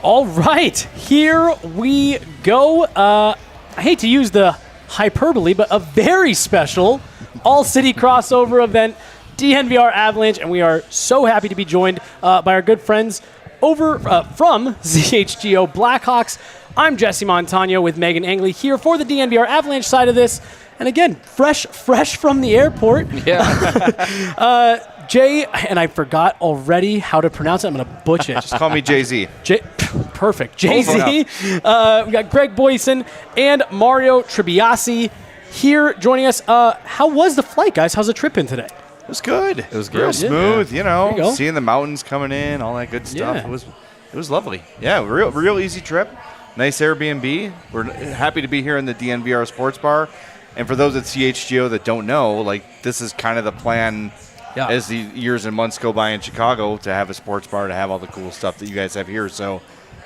All right, here we go. I hate to use the hyperbole, but a very special all-city crossover event, DNVR Avalanche, and we are so happy to be joined by our good friends over from CHGO Blackhawks. I'm Jesse Montano with Megan Angley here for the DNVR Avalanche side of this. And again, fresh from the airport. Yeah. Jay, and I forgot already how to pronounce it. I'm going to butcher it. Just call me Jay-Z. Perfect. Jay-Z. We got Greg Boyson and Mario Tribbiasi here joining us. How was the flight, guys? How's the trip in today? It was good. It was Real good. smooth, There you go. seeing the mountains coming in, all that good stuff. Yeah. It was lovely. Yeah, real easy trip. Nice Airbnb. We're happy to be here in the DNVR Sports Bar. And for those at CHGO that don't know, like, this is kind of the plan as the years and months go by in Chicago to have a sports bar, to have all the cool stuff that you guys have here. So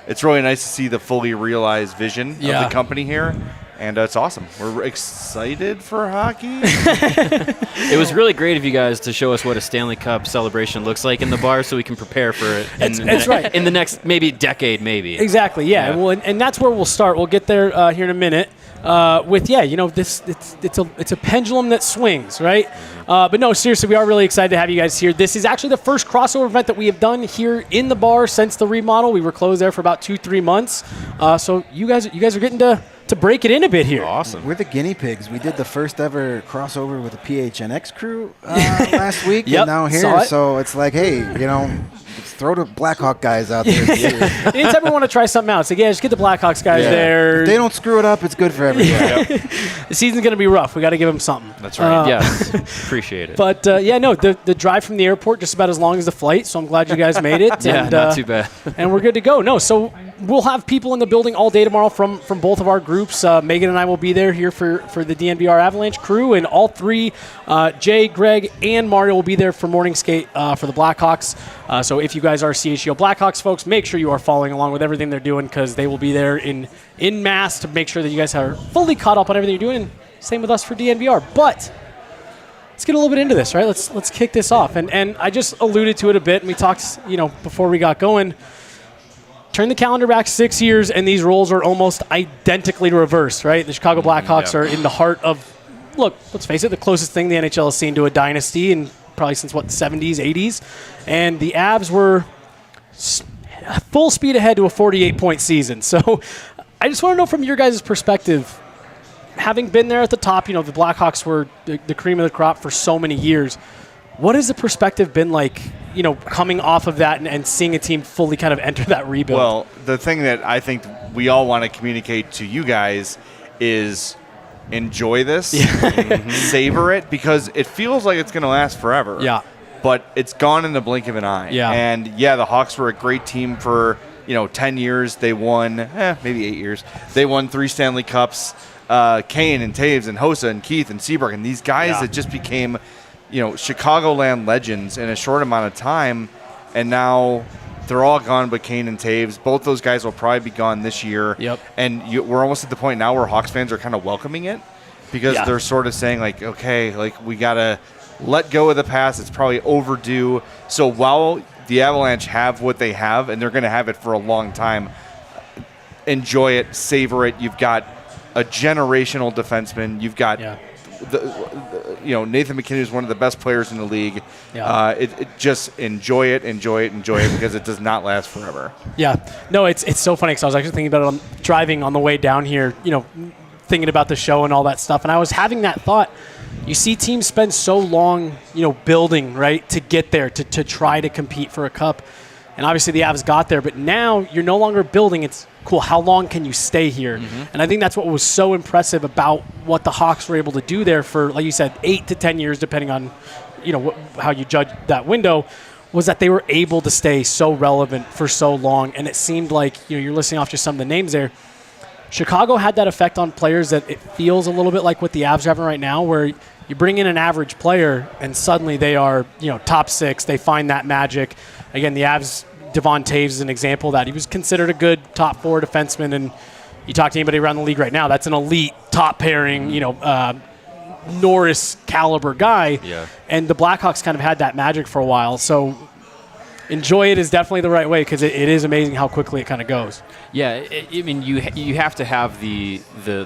it's really nice to see the fully realized vision of the company here. And it's awesome. We're excited for hockey. It was really great of you guys to show us what a Stanley Cup celebration looks like in the bar so we can prepare for it That's right. in the next maybe decade, maybe. Exactly, yeah. Well, and that's where we'll start. We'll get there here in a minute. It's a pendulum that swings, right? But no, seriously, we are really excited to have you guys here. This is actually the first crossover event that we have done here in the bar since the remodel. We were closed there for about 2-3 months. So you guys are getting to break it in a bit here. Awesome. We're the guinea pigs. We did the first ever crossover with the PHNX crew last week, and now here. So it's like, hey, let's throw the Blackhawk guys out there. Anytime we want to try something out, it's like, just get the Blackhawks guys there. If they don't screw it up, it's good for everybody. The season's going to be rough. We got to give them something. That's right. Yes, appreciate it. But, the drive from the airport, just about as long as the flight, so I'm glad you guys made it. Yeah, not too bad. And we're good to go. No, so we'll have people in the building all day tomorrow from both of our groups. Megan and I will be there here for the DNVR Avalanche crew, and all three, Jay, Greg, and Mario will be there for morning skate for the Blackhawks. So if you guys are CHGO Blackhawks folks, make sure you are following along with everything they're doing, because they will be there in mass to make sure that you guys are fully caught up on everything you're doing. And same with us for DNVR. But let's get a little bit into this, right? Let's kick this off. And I just alluded to it a bit, and we talked, before we got going. Turn the calendar back 6 years, and these roles are almost identically reversed, right? The Chicago Blackhawks are in the heart of, let's face it, the closest thing the NHL has seen to a dynasty in probably since, the 70s, 80s. And the Avs were full speed ahead to a 48-point season. So I just want to know from your guys' perspective, having been there at the top, the Blackhawks were the cream of the crop for so many years. What has the perspective been like, coming off of that and seeing a team fully kind of enter that rebuild? Well, the thing that I think we all want to communicate to you guys is enjoy this, savor it, because it feels like it's going to last forever. Yeah. But it's gone in the blink of an eye. Yeah. And, the Hawks were a great team for, 10 years. They won, maybe 8 years. They won 3 Stanley Cups. Kane and Taves and Hossa and Keith and Seabrook and these guys that just became – Chicagoland legends in a short amount of time, and now they're all gone but Kane and Taves. Both those guys will probably be gone this year. Yep. And we're almost at the point now where Hawks fans are kind of welcoming it, because they're sort of saying, like, okay, like, we got to let go of the past. It's probably overdue. So while the Avalanche have what they have, and they're going to have it for a long time, enjoy it, savor it. You've got a generational defenseman. You've got Nathan McKinnon is one of the best players in the league. It just enjoy it because it does not last forever. Yeah, no, it's so funny because I was actually thinking about it driving on the way down here, thinking about the show and all that stuff, and I was having that thought. You see teams spend so long, building, right, to get there, to try to compete for a cup. And obviously the Avs got there, but now you're no longer building. It's cool. How long can you stay here? And I think that's what was so impressive about what the Hawks were able to do there for, like you said, 8 to 10 years, depending on, how you judge that window, was that they were able to stay so relevant for so long. And it seemed like, you're listing off just some of the names there. Chicago had that effect on players that it feels a little bit like what the Avs are having right now, where you bring in an average player and suddenly they are, top 6. They find that magic. Again, the Avs, Devon Taves is an example of that. He was considered a good top 4 defenseman, and you talk to anybody around the league right now, that's an elite top pairing, Norris caliber guy. Yeah. And the Blackhawks kind of had that magic for a while. So enjoy it is definitely the right way, because it is amazing how quickly it kind of goes. Yeah, I mean, you have to have the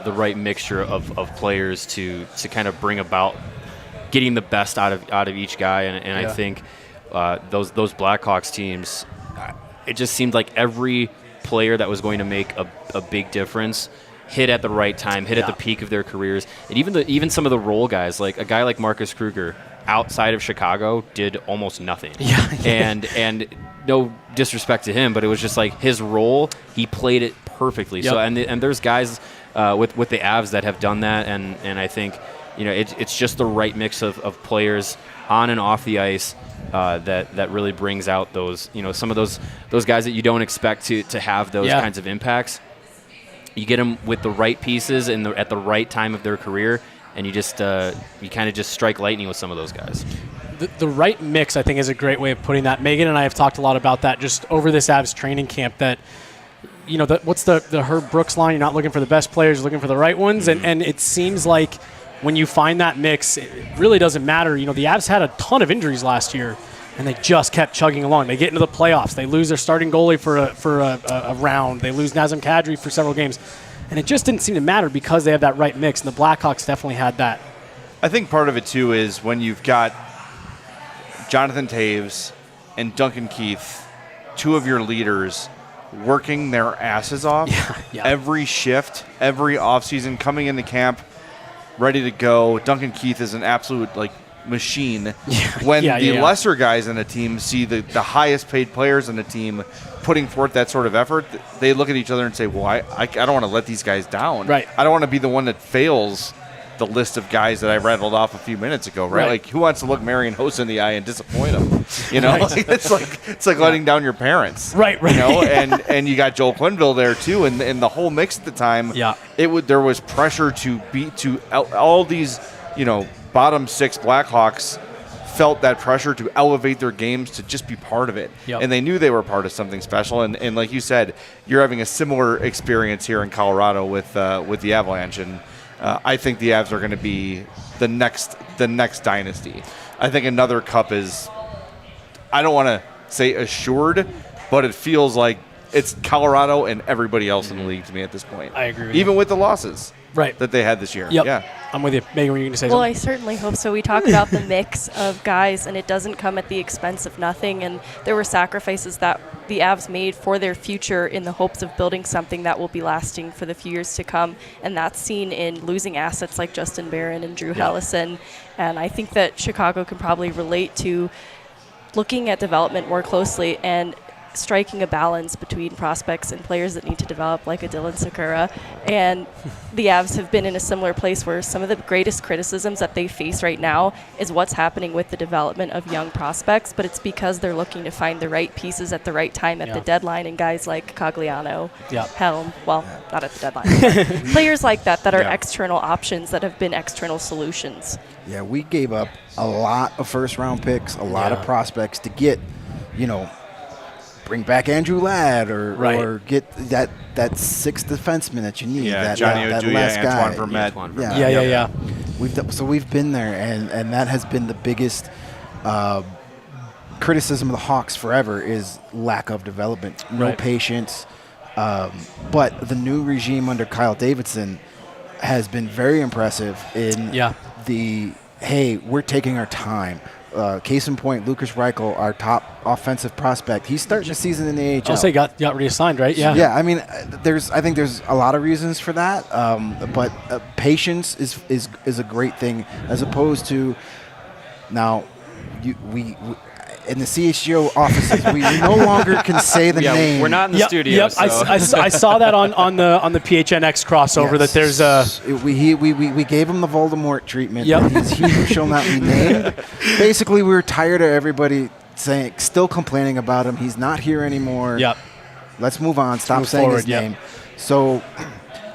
right mixture of players to kind of bring about getting the best out of each guy, and I think those Blackhawks teams, it just seemed like every player that was going to make a big difference hit at the right time, hit at the peak of their careers, and even some of the role guys, like a guy like Marcus Kruger, outside of Chicago, did almost nothing. And no disrespect to him, but it was just like his role, he played it perfectly. So and there's guys with the Avs that have done that, and I think it's just the right mix of players on and off the ice that really brings out those some of those guys that you don't expect to have those kinds of impacts. You get them with the right pieces at the right time of their career, and you kind of just strike lightning with some of those guys. The right mix, I think, is a great way of putting that. Megan and I have talked a lot about that just over this Avs training camp, that what's the Herb Brooks line? You're not looking for the best players, you're looking for the right ones. Mm-hmm. And it seems like when you find that mix, it really doesn't matter. The Avs had a ton of injuries last year, and they just kept chugging along. They get into the playoffs. They lose their starting goalie for a round. They lose Nazem Kadri for several games. And it just didn't seem to matter because they have that right mix, and the Blackhawks definitely had that. I think part of it, too, is when you've got Jonathan Taves and Duncan Keith, two of your leaders, working their asses off every shift, every offseason, coming into camp, ready to go. Duncan Keith is an absolute, machine. When the lesser guys in a team see the highest paid players in a team putting forth that sort of effort, they look at each other and say, well, I don't want to let these guys down. Right. I don't want to be the one that fails the list of guys that I rattled off a few minutes ago, right? Like, who wants to look Marian Hossa in the eye and disappoint him? It's like letting down your parents. Right. And you got Joel Quenneville there too, and the whole mix at the time. There was pressure to all these, bottom six Blackhawks felt that pressure to elevate their games, to just be part of it. And they knew they were part of something special. And like you said, you're having a similar experience here in Colorado with the Avalanche. And I think the Avs are going to be the next dynasty. I think another cup is, I don't want to say assured, but it feels like it's Colorado and everybody else in the league to me at this point. I agree with Even with the losses that they had this year. Yeah. I'm with you. Megan, were you going to say something? Well, I certainly hope so. We talk about the mix of guys, and it doesn't come at the expense of nothing. And there were sacrifices that the Avs made for their future in the hopes of building something that will be lasting for the few years to come. And that's seen in losing assets like Justin Barron and Drew Hellison. And I think that Chicago can probably relate to looking at development more closely and striking a balance between prospects and players that need to develop, like a Dylan Sakura. And the Avs have been in a similar place where some of the greatest criticisms that they face right now is what's happening with the development of young prospects, but it's because they're looking to find the right pieces at the right time at the deadline, and guys like Cogliano, Helm, well, not at the deadline, but players like that are external options that have been external solutions. Yeah, we gave up a lot of first-round picks, a lot of prospects to get, bring back Andrew Ladd or get that sixth defenseman that you need. Yeah, Johnny Oduya, Antoine Vermette. We've been there, and that has been the biggest criticism of the Hawks forever is lack of development, no patience. But the new regime under Kyle Davidson has been very impressive in we're taking our time. Case in point, Lucas Reichel, our top offensive prospect, he's starting the season in the AHL. I'll say got reassigned, right? Yeah. Yeah, I mean, I think there's a lot of reasons for that, but patience is a great thing, as opposed to now we in the CHGO offices, we no longer can say the name. We're not in the studio. Yep. So. I saw that on the PHNX crossover that there's we gave him the Voldemort treatment. He's he who shall not be named. Basically, we were tired of everybody still complaining about him. He's not here anymore. Yep. Let's move on. Stop saying his name. So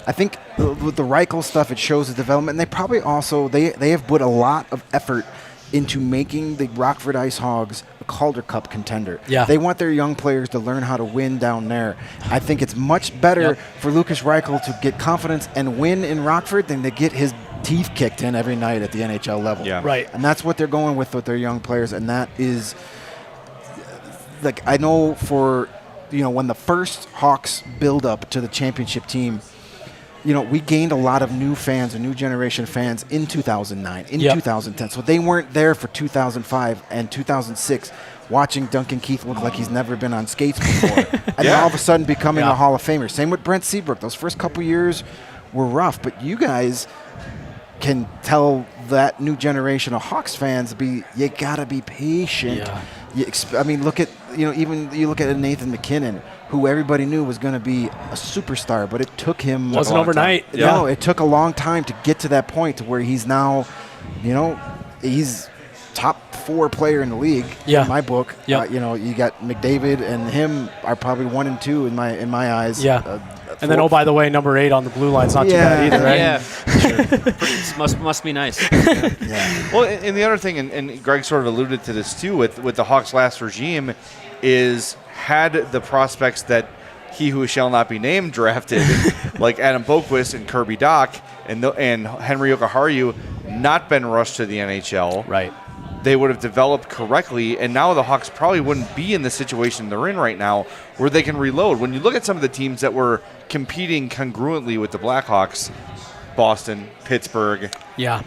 I think with the Reichel stuff, it shows the development. And they probably also they have put a lot of effort into making the Rockford Ice Hogs a Calder Cup contender. Yeah. They want their young players to learn how to win down there. I think it's much better for Lucas Reichel to get confidence and win in Rockford than to get his teeth kicked in every night at the NHL level. Yeah. Right. And that's what they're going with their young players, and that is like I know for, when the first Hawks build up to the championship team, we gained a lot of new fans, a new generation of fans in 2009, in 2010. So they weren't there for 2005 and 2006 watching Duncan Keith look like he's never been on skates before. And then all of a sudden becoming a Hall of Famer. Same with Brent Seabrook. Those first couple years were rough, but you guys can tell that new generation of Hawks fans you got to be patient. Yeah. Look at, even you look at Nathan McKinnon, who everybody knew was going to be a superstar, but it took him. Wasn't overnight. No, it took a long time to get to that point to where he's now, he's top 4 player in the league in my book. Yeah. You got McDavid and him are probably 1 and 2 in my eyes. Yeah. And then, by the way, number 8 on the blue line's not too bad either, right? Yeah. Must be nice. Well, and the other thing, and Greg sort of alluded to this too, with the Hawks' last regime, is had the prospects that he who shall not be named drafted, like Adam Boquist and Kirby Doc and Henry Okaharu, not been rushed to the NHL. Right. They would have developed correctly, and now the Hawks probably wouldn't be in the situation they're in right now where they can reload. When you look at some of the teams that were competing congruently with the Blackhawks, Boston, Pittsburgh. Yeah,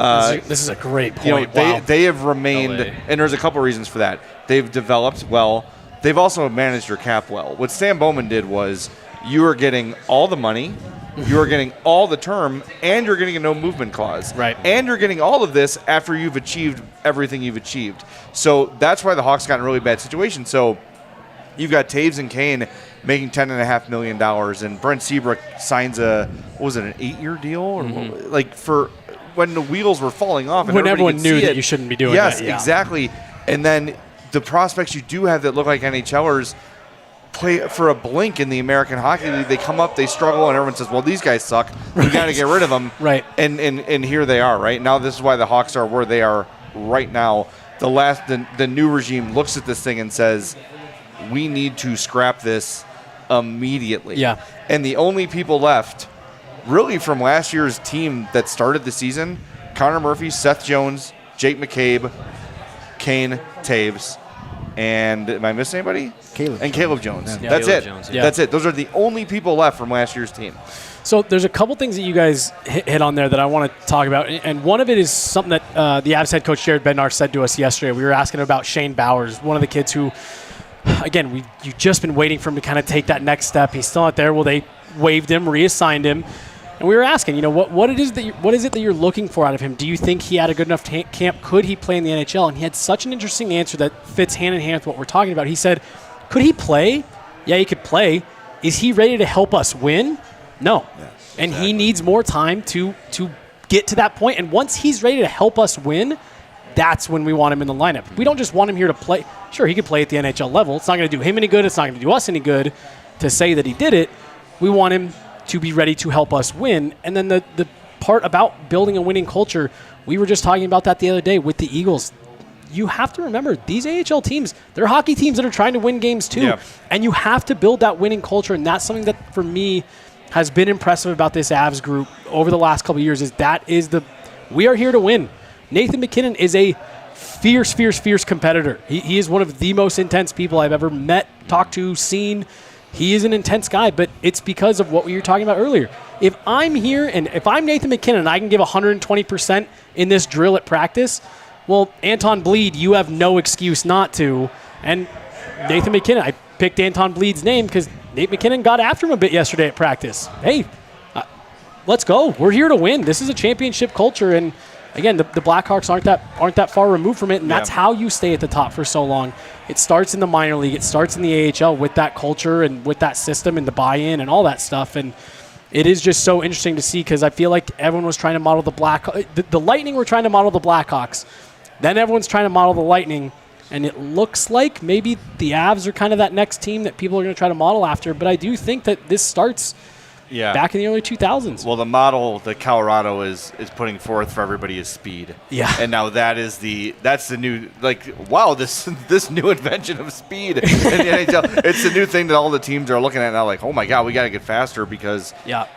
this is a great point. They have remained, LA. and there's a couple reasons for that. They've developed well. They've also managed their cap well. What Stan Bowman did was you are getting all the money, you are getting all the term, and you're getting a no movement clause. Right. And you're getting all of this after you've achieved everything you've achieved. So that's why the Hawks got in a really bad situation. So you've got Taves and Kane making $10.5 million, and Brent Seabrook signs an 8-year deal? Or like for when the wheels were falling off. And when everyone knew that it. You shouldn't be doing yes, that. Yes, exactly. And then the prospects you do have that look like NHLers play for a blink in the American Hockey League. They come up, they struggle, and everyone says, well, these guys suck. We got to get rid of them. Right. And here they are, right? Now this is why the Hawks are where they are right now. The new regime looks at this thing and says, we need to scrap this immediately. Yeah. And the only people left, really from last year's team that started the season, Connor Murphy, Seth Jones, Jake McCabe, Kane, Taves, and am I missing anybody? Caleb Jones. Yeah. That's Caleb it. Jones, yeah. That's it. Those are the only people left from last year's team. So there's a couple things that you guys hit on there that I want to talk about, and one of it is something that the Avs head coach Jared Bednar said to us yesterday. We were asking about Shane Bowers, one of the kids who, again, you've just been waiting for him to kind of take that next step. He's still not there. Well, they waived him, reassigned him, and we were asking, what is it that you're looking for out of him? Do you think he had a good enough camp? Could he play in the NHL? And he had such an interesting answer that fits hand in hand with what we're talking about. He said, could he play? Yeah, he could play. Is he ready to help us win? No. Yes, and he needs more time to get to that point. And once he's ready to help us win, that's when we want him in the lineup. We don't just want him here to play. Sure, he could play at the NHL level. It's not going to do him any good. It's not going to do us any good to say that he did it. We want him to be ready to help us win. And then the part about building a winning culture, we were just talking about that the other day with the Eagles. You have to remember, these AHL teams, they're hockey teams that are trying to win games too. Yeah. And you have to build that winning culture. And that's something that, for me, has been impressive about this Avs group over the last couple of years. We are here to win. Nathan McKinnon is a fierce competitor. He is one of the most intense people I've ever met, talked to, seen. He is an intense guy, but it's because of what we were talking about earlier. If I'm here and if I'm Nathan McKinnon and I can give 120% in this drill at practice, well, Anton Bleed, you have no excuse not to. And Nathan McKinnon, I picked Anton Bleed's name because Nate McKinnon got after him a bit yesterday at practice. Hey, let's go. We're here to win. This is a championship culture, and again, the Blackhawks aren't that far removed from it, and that's how you stay at the top for so long. It starts in the minor league. It starts in the AHL with that culture and with that system and the buy-in and all that stuff. And it is just so interesting to see because I feel like everyone was trying to model the Lightning were trying to model the Blackhawks. Then everyone's trying to model the Lightning. And it looks like maybe the Avs are kind of that next team that people are going to try to model after. But I do think that this starts back in the early 2000s. Well, the model that Colorado is putting forth for everybody is speed. Yeah. And now that's the new, wow, this new invention of speed in the NHL. It's the new thing that all the teams are looking at now, like, oh my God, we got to get faster because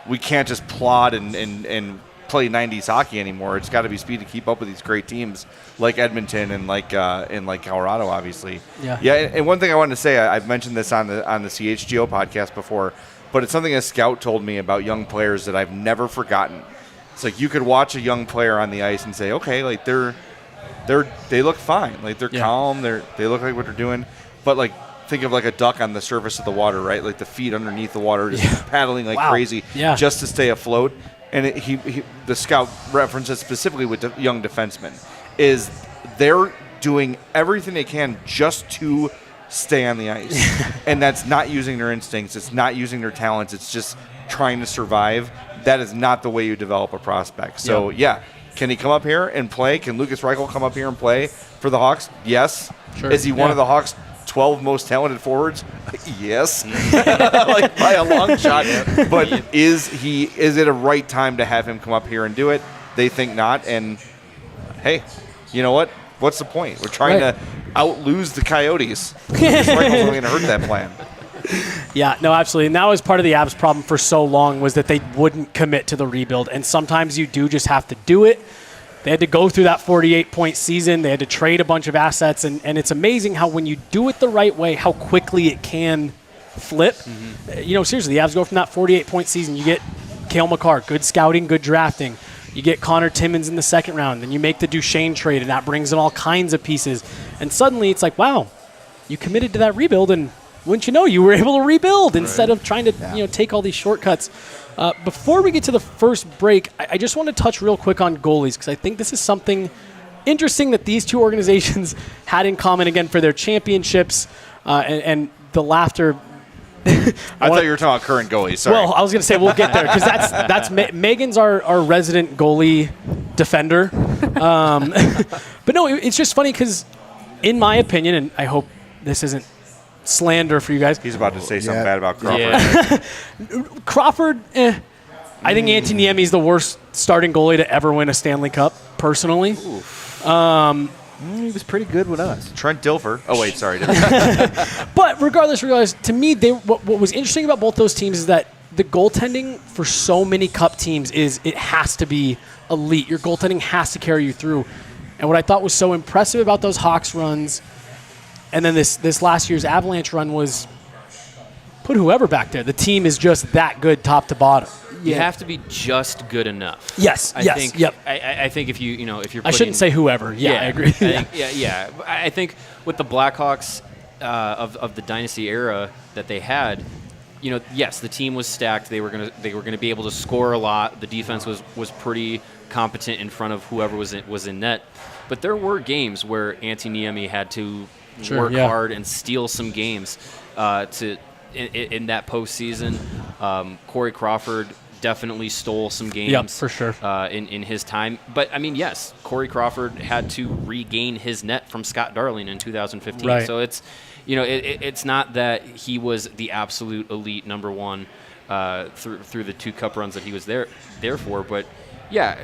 we can't just plod and play 90s hockey anymore. It's got to be speed to keep up with these great teams like Edmonton and like Colorado, obviously. Yeah. And one thing I wanted to say, I've mentioned this on the CHGO podcast before, but it's something a scout told me about young players that I've never forgotten. It's like you could watch a young player on the ice and say, okay, like they look fine, like they're calm, they look like what they're doing, but like think of like a duck on the surface of the water, right? Like the feet underneath the water, just paddling like crazy, just to stay afloat. And the scout references specifically with the young defensemen is they're doing everything they can just to stay on the ice, and that's not using their instincts, it's not using their talents, it's just trying to survive. That is not the way you develop a prospect. So can he come up here and play? Can Lucas Reichel come up here and play for the Hawks? Yes. Sure. Is he one of the Hawks' 12 most talented forwards? Yes. Like by a long shot. But is it a right time to have him come up here and do it? They think not. And hey, you know what? What's the point? We're trying to out-lose the Coyotes. Lucas Reichel's only going to hurt that plan. Yeah, no, absolutely. And that was part of the Avs' problem for so long, was that they wouldn't commit to the rebuild. And sometimes you do just have to do it. They had to go through that 48-point season. They had to trade a bunch of assets. And it's amazing how when you do it the right way, how quickly it can flip. Seriously, the Avs go from that 48-point season. You get Cale Makar, good scouting, good drafting. You get Connor Timmins in the second round. Then you make the Duchesne trade, and that brings in all kinds of pieces. And suddenly it's like, wow, you committed to that rebuild, and wouldn't you know, you were able to rebuild instead of trying to take all these shortcuts. Before we get to the first break, I just want to touch real quick on goalies, because I think this is something interesting that these two organizations had in common, again, for their championships and the laughter. I thought you were talking about current goalies. Sorry. Well, I was going to say we'll get there, because that's Megan's our resident goalie defender. But no, it's just funny because, in my opinion, and I hope this isn't slander for you guys. He's about to say something bad about Crawford. Crawford, I think Antti Niemi is the worst starting goalie to ever win a Stanley Cup, personally. He was pretty good with us. Trent Dilfer. Oh, wait, sorry. But regardless, to me, what was interesting about both those teams is that the goaltending for so many Cup teams is it has to be elite. Your goaltending has to carry you through. And what I thought was so impressive about those Hawks runs, and then this last year's Avalanche run, was put whoever back there. The team is just that good top to bottom. You have to be just good enough. Yes. I think if you're I shouldn't say whoever. Yeah, I agree. I think with the Blackhawks of the dynasty era that they had, yes, the team was stacked. They were gonna be able to score a lot. The defense was pretty competent in front of whoever was in net. But there were games where Antti Niemi had to work hard and steal some games in that postseason. Corey Crawford definitely stole some games. Yep, for sure. In his time. But, I mean, yes, Corey Crawford had to regain his net from Scott Darling in 2015. Right. So it's, it's not that he was the absolute elite number one through the two cup runs that he was there for. But, yeah,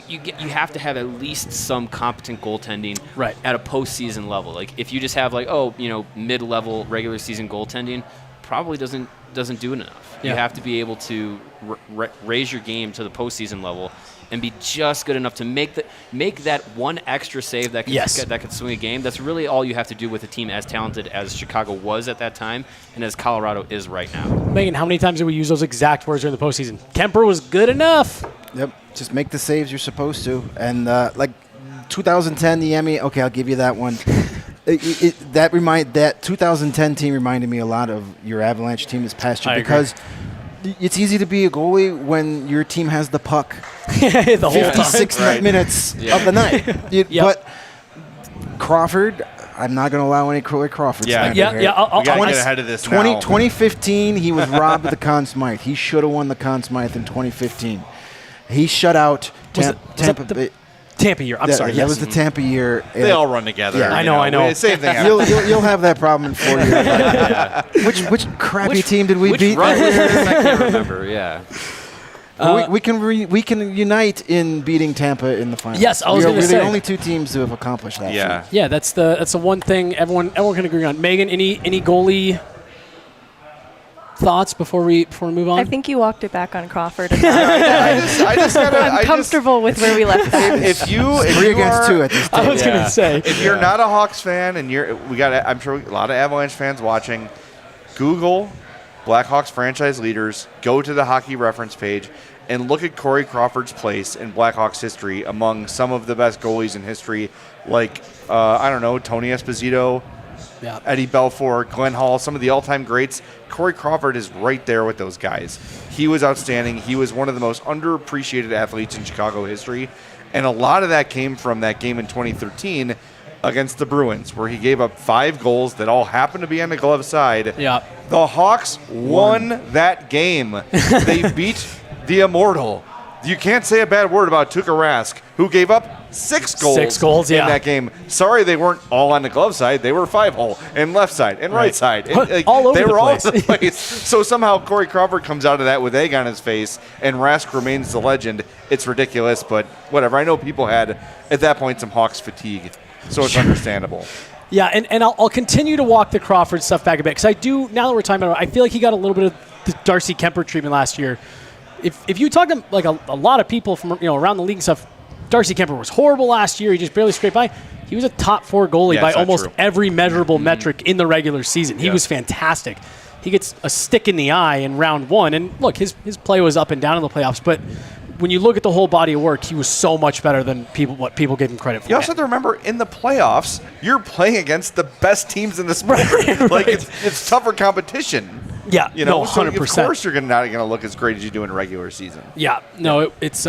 you have to have at least some competent goaltending at a postseason level. Like, if you just have, mid-level regular season goaltending, probably doesn't do it enough. You have to be able to raise your game to the postseason level and be just good enough to make that one extra save that could swing a game. That's really all you have to do with a team as talented as Chicago was at that time and as Colorado is right now. Megan, how many times did we use those exact words during the postseason? Kemper was good enough. Yep, just make the saves you're supposed to. And 2010 Niemi, okay, I'll give you that one. That 2010 team reminded me a lot of your Avalanche team this past year, because it's easy to be a goalie when your team has the puck the whole 56 minutes of the night. But Crawford, I'm not going to allow any Corey Crawford. I'll we got to get ahead of this now. 2015, he was robbed of the Conn Smythe. He should have won the Conn Smythe in 2015. He shut out Tampa Bay. Tampa year. I'm sorry. That was the Tampa year. They all run together. Yeah, I know. Same thing happens. You'll have that problem in 4 years. Which crappy team did we beat? I can't remember. Yeah. We can unite in beating Tampa in the finals. Yes, I was going to say. We're the only two teams who have accomplished that. Yeah. That's the one thing everyone can agree on. Megan, any goalie thoughts before we move on? I think you walked it back on Crawford. I'm comfortable with where we left that. If you 3 against 2 at this I stage. was going to say. If you're not a Hawks fan and I'm sure a lot of Avalanche fans watching, Google Blackhawks franchise leaders, go to the hockey reference page, and look at Corey Crawford's place in Blackhawks history among some of the best goalies in history, like, Tony Esposito, Eddie Belfour, Glenn Hall, some of the all-time greats. Corey Crawford is right there with those guys. He was outstanding. He was one of the most underappreciated athletes in Chicago history, and a lot of that came from that game in 2013 against the Bruins, where he gave up 5 goals that all happened to be on the glove side. Yeah. The Hawks won that game. They beat the Immortal. You can't say a bad word about Tuukka Rask, who gave up 6 goals. 6 goals, in that game. Sorry, they weren't all on the glove side. They were 5-hole and left side and right side. And, all over they the were place. all over the place. So somehow Corey Crawford comes out of that with egg on his face, and Rask remains the legend. It's ridiculous, but whatever. I know people had, at that point, some Hawks fatigue, so it's understandable. Yeah, and I'll continue to walk the Crawford stuff back a bit, because I do, now that we're talking about it, I feel like he got a little bit of the Darcy Kemper treatment last year. If you talk to like a lot of people from around the league and stuff, Darcy Kemper was horrible last year. He just barely scraped by. He was a top 4 goalie by almost every measurable metric in the regular season. He was fantastic. He gets a stick in the eye in round 1, and look, his play was up and down in the playoffs, but when you look at the whole body of work, he was so much better than what people gave him credit for. You also have to remember, in the playoffs, you're playing against the best teams in the sport. Like, it's tougher competition. Yeah, no, 100%. So of course you're not going to look as great as you do in a regular season. Yeah, no, it's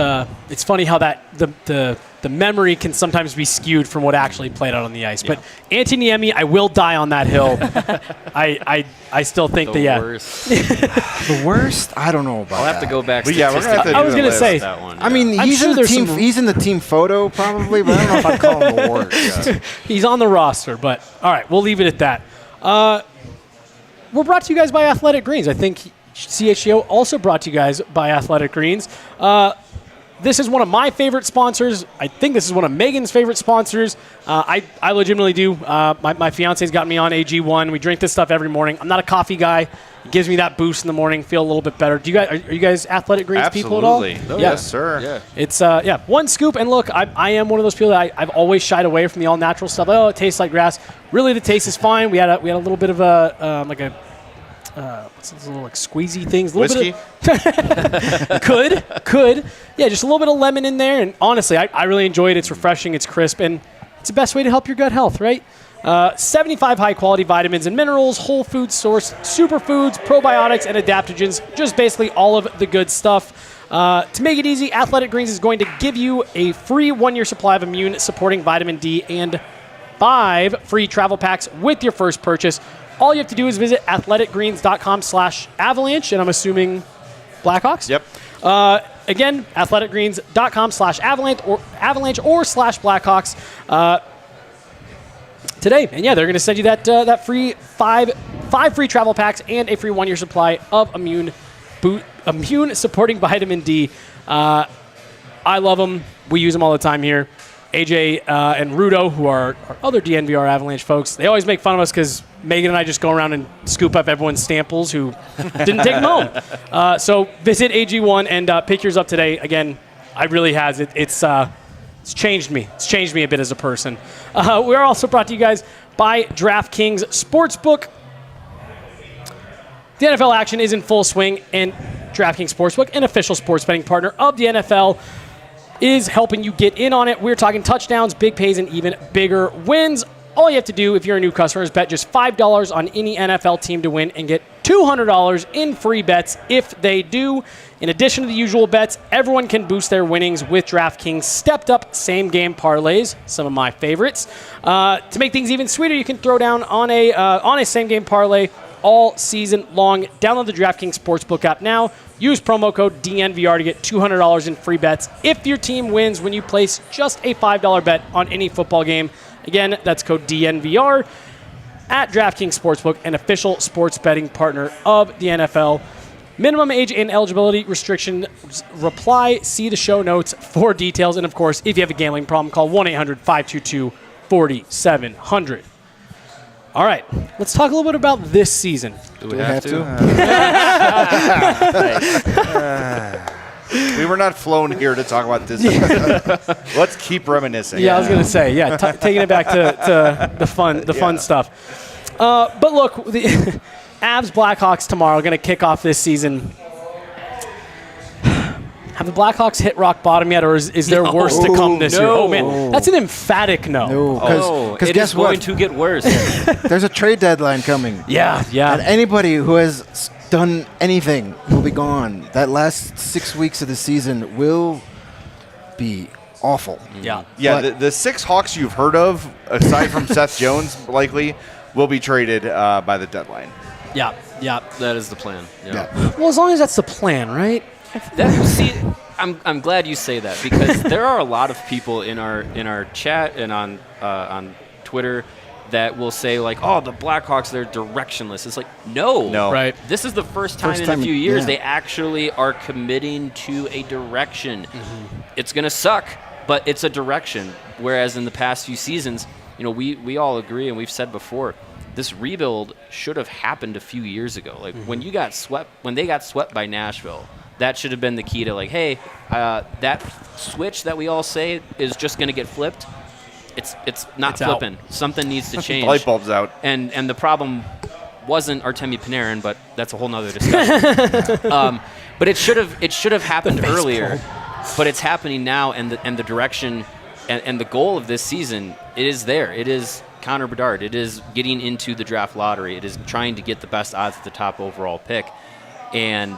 funny how that the memory can sometimes be skewed from what actually played out on the ice. Yeah. But Antti Niemi, I will die on that hill. I still think the that worst. The worst? I don't know about that. I'll have to go back. We're gonna have to I was going to say that one. I mean, he's in the team photo probably, but I don't know if I'd call him the worst. Yeah. He's on the roster, but all right, we'll leave it at that. We're brought to you guys by Athletic Greens. I think CHGO also brought to you guys by Athletic Greens. This is one of my favorite sponsors. I think this is one of Megan's favorite sponsors. I legitimately do. My fiance's got me on AG1. We drink this stuff every morning. I'm not a coffee guy. It gives me that boost in the morning, feel a little bit better. Are you guys Athletic Greens people at all? Absolutely. Yes, sir. Yeah. It's 1 scoop, and look, I am one of those people that I've always shied away from the all natural stuff. Oh, it tastes like grass. Really, the taste is fine. We had a little bit of what's those little like squeezy things? Whiskey? Could. Yeah, just a little bit of lemon in there. And honestly, I really enjoy it. It's refreshing, it's crisp, and it's the best way to help your gut health, right? 75 high-quality vitamins and minerals, whole food source, superfoods, probiotics, and adaptogens. Just basically all of the good stuff. To make it easy, Athletic Greens is going to give you a free 1-year supply of immune-supporting vitamin D and 5 free travel packs with your first purchase. All you have to do is visit athleticgreens.com/avalanche, and I'm assuming Blackhawks? Yep. Again, athleticgreens.com/avalanche or /Blackhawks today. And yeah, they're going to send you that free five free travel packs and a free 1-year supply of immune supporting vitamin D. I love them. We use them all the time here. AJ and Rudo, who are our other DNVR Avalanche folks, they always make fun of us because Megan and I just go around and scoop up everyone's samples who didn't take them home. So visit AG1 and pick yours up today. Again, it really has. It's changed me. It's changed me a bit as a person. We are also brought to you guys by DraftKings Sportsbook. The NFL action is in full swing, and DraftKings Sportsbook, an official sports betting partner of the NFL, is helping you get in on it. We're talking touchdowns, big pays, and even bigger wins. All you have to do if you're a new customer is bet just $5 on any NFL team to win and get $200 in free bets if they do. In addition to the usual bets, everyone can boost their winnings with DraftKings stepped-up same-game parlays, some of my favorites. To make things even sweeter, you can throw down on a same-game parlay all season long. Download the DraftKings Sportsbook app now. Use promo code DNVR to get $200 in free bets if your team wins when you place just a $5 bet on any football game. Again, that's code DNVR at DraftKings Sportsbook, an official sports betting partner of the NFL. Minimum age and eligibility restriction apply. See the show notes for details. And, of course, if you have a gambling problem, call 1-800-522-4700. All right, let's talk a little bit about this season. Do we have to? We were not flown here to talk about this. Let's keep reminiscing. Yeah, I was going to say, taking it back to the fun stuff. But look, the Avs Blackhawks tomorrow are going to kick off this season. Have the Blackhawks hit rock bottom yet, or is there worse to come this year? Oh, man. That's an emphatic no. No, because it guess is going what? to get worse. There's a trade deadline coming. Yeah. And anybody who has done anything will be gone. That last 6 weeks of the season will be awful. Yeah. Yeah, the 6 Hawks you've heard of, aside from Seth Jones, likely, will be traded by the deadline. Yeah. That is the plan. Yeah. Well, as long as that's the plan, right? I'm glad you say that, because there are a lot of people in our chat and on Twitter that will say, like, oh, the Blackhawks, they're directionless. It's like, no. Right. This is the first time in a few years they actually are committing to a direction. Mm-hmm. It's going to suck, but it's a direction. Whereas in the past few seasons, we all agree, and we've said before, this rebuild should have happened a few years ago. Like, when they got swept by Nashville, that should have been the key to, like, hey, that switch that we all say is just going to get flipped. It's not flipping. Something needs to change. Light bulb's out. And the problem wasn't Artemi Panarin, but that's a whole nother discussion. But it should have happened earlier. But it's happening now, and the direction and the goal of this season, it is there. It is Connor Bedard. It is getting into the draft lottery. It is trying to get the best odds at the top overall pick, and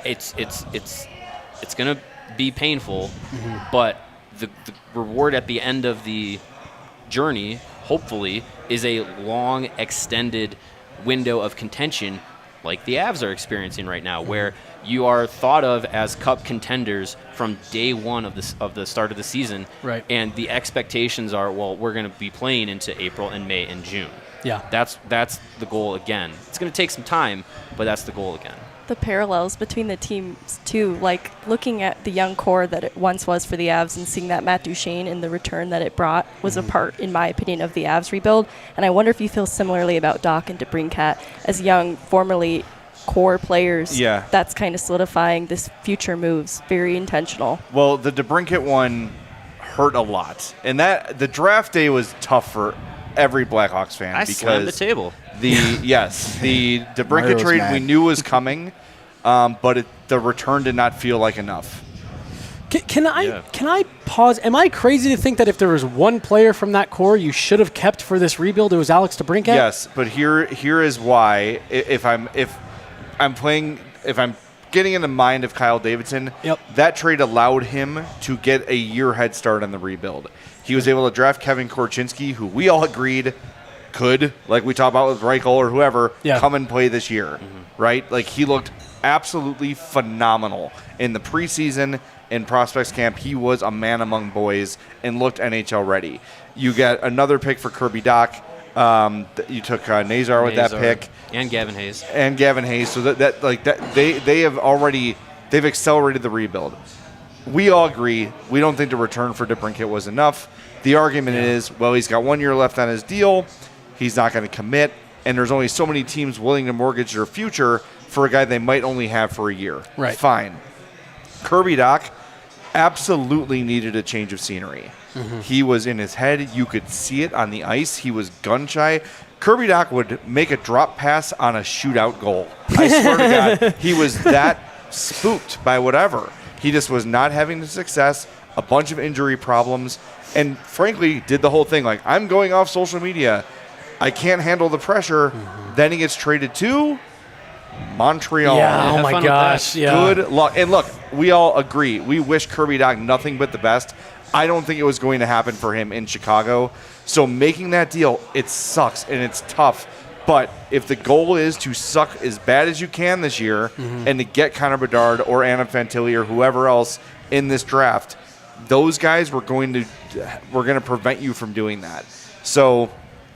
it's going to be painful, but the reward at the end of the journey, hopefully, is a long, extended window of contention like the Avs are experiencing right now, where you are thought of as cup contenders from day one of the start of the season. Right. And the expectations are, well, we're going to be playing into April and May and June. Yeah. That's the goal again. It's going to take some time, but that's the goal again. The parallels between the teams, too, like looking at the young core that it once was for the Avs and seeing that Matt Duchene and the return that it brought was a part, in my opinion, of the Avs rebuild. And I wonder if you feel similarly about Doc and DeBrincat as young, formerly core players. Yeah. That's kind of solidifying this future moves. Very intentional. Well, the DeBrincat one hurt a lot. And the draft day was tough for every Blackhawks fan. I because slammed the table. The DeBrincat Mario's trade mad. we knew was coming, but the return did not feel like enough. Can I pause? Am I crazy to think that if there was one player from that core you should have kept for this rebuild, it was Alex DeBrincat? Yes, but here is why. If I'm getting in the mind of Kyle Davidson, that trade allowed him to get a year head start on the rebuild. He was able to draft Kevin Korchinski, who we all agreed could, like we talked about with Reichel or whoever, come and play this year, right? Like, he looked absolutely phenomenal in the preseason in prospects camp. He was a man among boys and looked NHL ready. You get another pick for Kirby Dach. You took Nazar with that pick, and Gavin Hayes. So they've accelerated the rebuild. We all agree. We don't think the return for DeBrincat was enough. The argument is, well, he's got 1 year left on his deal. He's not going to commit, and there's only so many teams willing to mortgage their future for a guy they might only have for a year. Right. Fine. Kirby Dach absolutely needed a change of scenery. He was in his head. You could see it on the ice. He was gun-shy. Kirby Dach would make a drop pass on a shootout goal. I swear to God, he was that spooked by whatever. He just was not having the success, a bunch of injury problems, and frankly did the whole thing like, I'm going off social media. I can't handle the pressure. Then he gets traded to Montreal. Yeah, oh have my fun with gosh. that. Yeah. Good luck. And look, we all agree. We wish Kirby Dach nothing but the best. I don't think it was going to happen for him in Chicago. So making that deal, it sucks and it's tough. But if the goal is to suck as bad as you can this year and to get Connor Bedard or Anna Fantilli or whoever else in this draft, those guys were going to prevent you from doing that. So,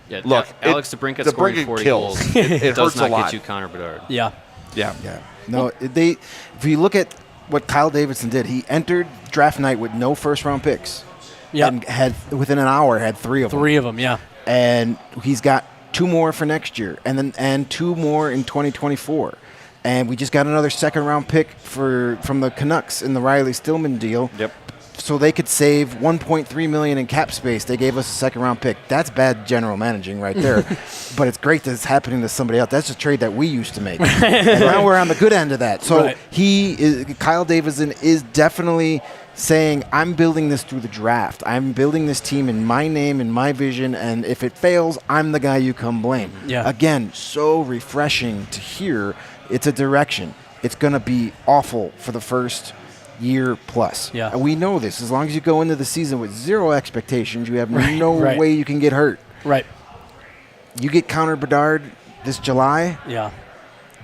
look, Alex DeBrincat scoring 40 kills. goals. It does hurts not a lot. get you Connor Bedard. Yeah. No, if you look at what Kyle Davidson did, he entered draft night with no first-round picks. Yeah. And within an hour, had 3 of them. 3 of them, yeah. And he's got 2 more for next year, and 2 more in 2024. And we just got another second-round pick from the Canucks in the Riley Stillman deal. Yep. So they could save $1.3 million in cap space. They gave us a second-round pick. That's bad general managing right there. But it's great that it's happening to somebody else. That's a trade that we used to make. And now we're on the good end of that. So Kyle Davidson is definitely saying, I'm building this through the draft. I'm building this team in my name, in my vision, and if it fails, I'm the guy you come blame. Yeah. Again, so refreshing to hear. It's a direction. It's going to be awful for the first year plus. Yeah. And we know this. As long as you go into the season with 0 expectations, you have no way you can get hurt. Right. You get Connor Bedard this July. Yeah.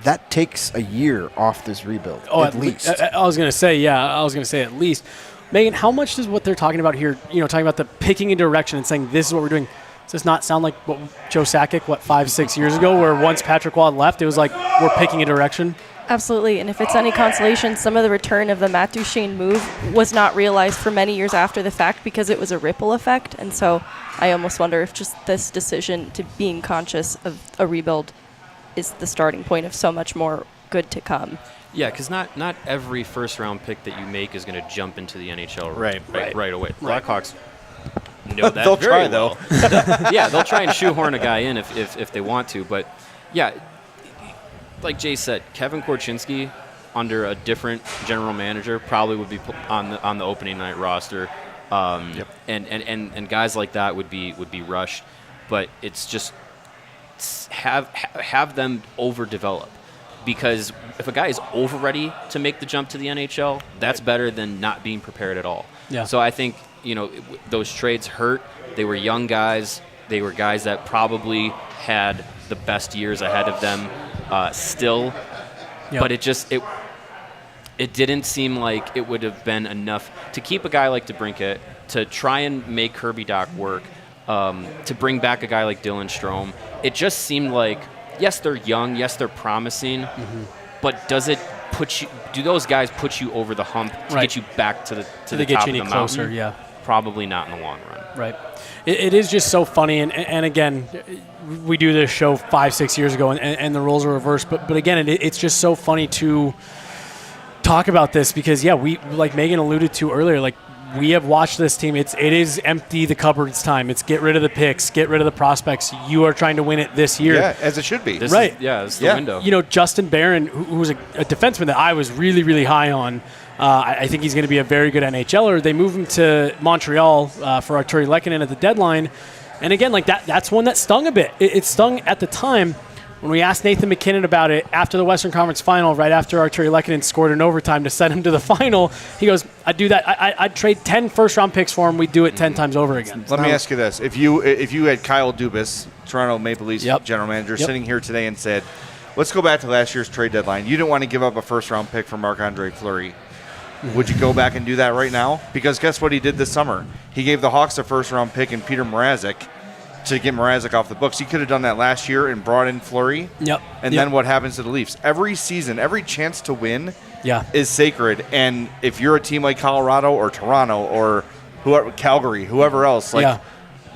That takes a year off this rebuild, at least. I was going to say, at least. Megan, how much does what they're talking about here, talking about the picking a direction and saying this is what we're doing, does this not sound like what Joe Sakic, 5-6 years ago, where once Patrick Waugh left, it was like we're picking a direction? Absolutely, and if it's any consolation, some of the return of the Matt Duchene move was not realized for many years after the fact because it was a ripple effect, and so I almost wonder if just this decision to being conscious of a rebuild is the starting point of so much more good to come. Yeah, because not every first-round pick that you make is going to jump into the NHL right away. Right. Blackhawks know that They'll very try, well. Yeah, they'll try and shoehorn a guy in if they want to. But, yeah, like Jay said, Kevin Korchinski under a different general manager probably would be on the opening night roster. And guys like that would be rushed. But it's just have them overdevelop. Because if a guy is over ready to make the jump to the NHL, that's better than not being prepared at all. Yeah. So I think, those trades hurt. They were young guys. They were guys that probably had the best years ahead of them still. Yep. But it didn't seem like it would have been enough to keep a guy like DeBrincat, to try and make Kirby Dach work, to bring back a guy like Dylan Strome. It just seemed like, yes, they're young. Yes, they're promising. But do those guys put you over the hump to get you back to the top of the mountain? Yeah. Probably not in the long run. Right. It is just so funny. And again, we do this show 5-6 years ago, and the roles are reversed. But again, it's just so funny to talk about this because, we, like Megan alluded to earlier, we have watched this team. It is empty the cupboards time. It's get rid of the picks, get rid of the prospects. You are trying to win it this year. Yeah, as it should be. This is the window. Justin Barron, who's a defenseman that I was really, really high on. I think he's going to be a very good NHLer. They moved him to Montreal for Arturi Lehkonen at the deadline. And again, that's one that stung a bit. It stung at the time. When we asked Nathan McKinnon about it after the Western Conference Final, right after Arturi Lehkonen scored in overtime to send him to the final, he goes, I'd do that. I'd trade 10 first-round picks for him. We'd do it 10 times over again. Let me ask you this. If you had Kyle Dubas, Toronto Maple Leafs general manager, sitting here today and said, let's go back to last year's trade deadline. You didn't want to give up a first-round pick for Marc-Andre Fleury. Would you go back and do that right now? Because guess what he did this summer? He gave the Hawks a first-round pick in Peter Mrazek to get Mrazek off the books. He could have done that last year and brought in Fleury. And then what happens to the Leafs? Every season, every chance to win is sacred. And if you're a team like Colorado or Toronto or whoever, Calgary, whoever else,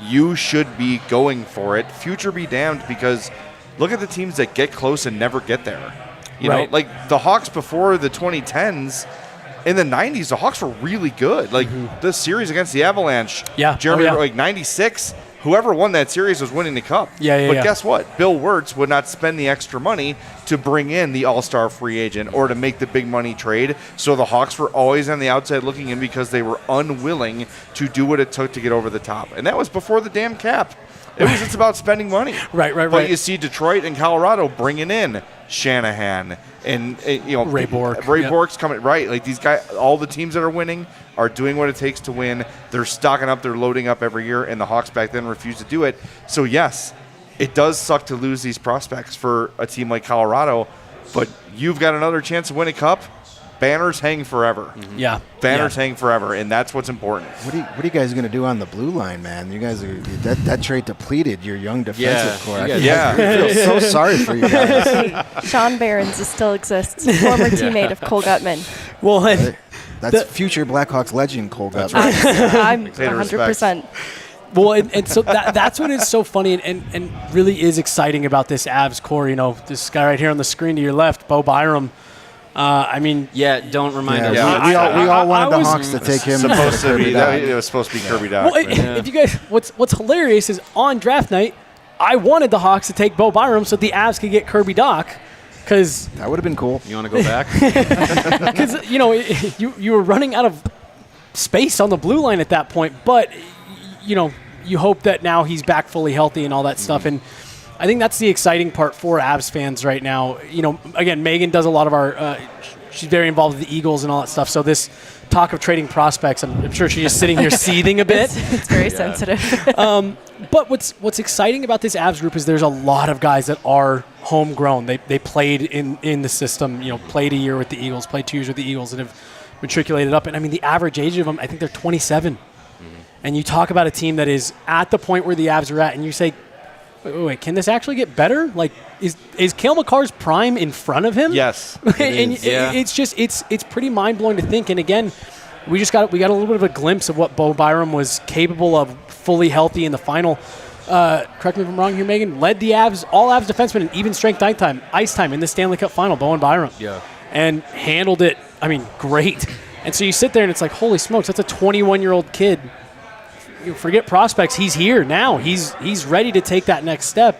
you should be going for it. Future be damned, because look at the teams that get close and never get there. You know, like the Hawks before the 2010s. In the 90s, the Hawks were really good. The series against the Avalanche, Jeremy, 96, whoever won that series was winning the cup. But guess what? Bill Wirtz would not spend the extra money to bring in the all-star free agent or to make the big money trade. So the Hawks were always on the outside looking in because they were unwilling to do what it took to get over the top. And that was before the damn cap. It was just about spending money. But you see Detroit and Colorado bringing in Shanahan and Ray Bourque. Ray Bourque's coming, like these guys, all the teams that are winning are doing what it takes to win. They're stocking up, they're loading up every year, and the Hawks back then refused to do it. So yes, it does suck to lose these prospects for a team like Colorado, but you've got another chance to win a cup. Banners hang forever. Banners hang forever, and that's what's important. What are you guys going to do on the blue line, man? You guys are that trade depleted your young defensive core. I feel so sorry for you guys. Sean Barons still exists, former teammate of Cole Gutman. That's future Blackhawks legend Cole Gutman. I'm 100%. Well, and so that's what is so funny and really is exciting about this Avs core. You know, this guy right here on the screen to your left, Bo Byram. I mean, don't remind us. Yeah. We all wanted the Hawks to take him. Supposed to be. It was supposed to be Kirby Dach. Well, if you guys, what's hilarious is on draft night, I wanted the Hawks to take Bo Byram so the Avs could get Kirby Dach, because that would have been cool. You want to go back? Because you were running out of space on the blue line at that point, but you hope that now he's back fully healthy and all that stuff. And I think that's the exciting part for Avs fans right now. Again, Megan does a lot of our she's very involved with the Eagles and all that stuff. So this talk of trading prospects, I'm sure she's just sitting here seething a bit. It's very sensitive. But what's exciting about this Avs group is there's a lot of guys that are homegrown. They played in the system, played a year with the Eagles, played 2 years with the Eagles, and have matriculated up. And I mean, the average age of them, I think they're 27. And you talk about a team that is at the point where the Avs are at, and you say, wait, can this actually get better? Like, is Cale Makar's prime in front of him? Yes. It's pretty mind-blowing to think. And again, we got a little bit of a glimpse of what Bo Byram was capable of fully healthy in the final. Correct me if I'm wrong here, Megan. Led the Avs, all Avs defensemen in even strength ice time in the Stanley Cup final, Bowen Byram. Yeah. And handled it, great. And so you sit there and it's like, holy smokes, that's a 21-year-old kid. Forget prospects. He's here now. He's ready to take that next step.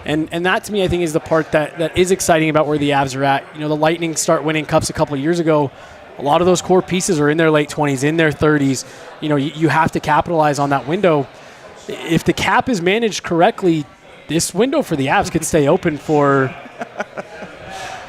And that, to me, I think is the part that is exciting about where the Avs are at. The Lightning start winning cups a couple of years ago. A lot of those core pieces are in their late 20s, in their 30s. You have to capitalize on that window. If the cap is managed correctly, this window for the Avs could stay open for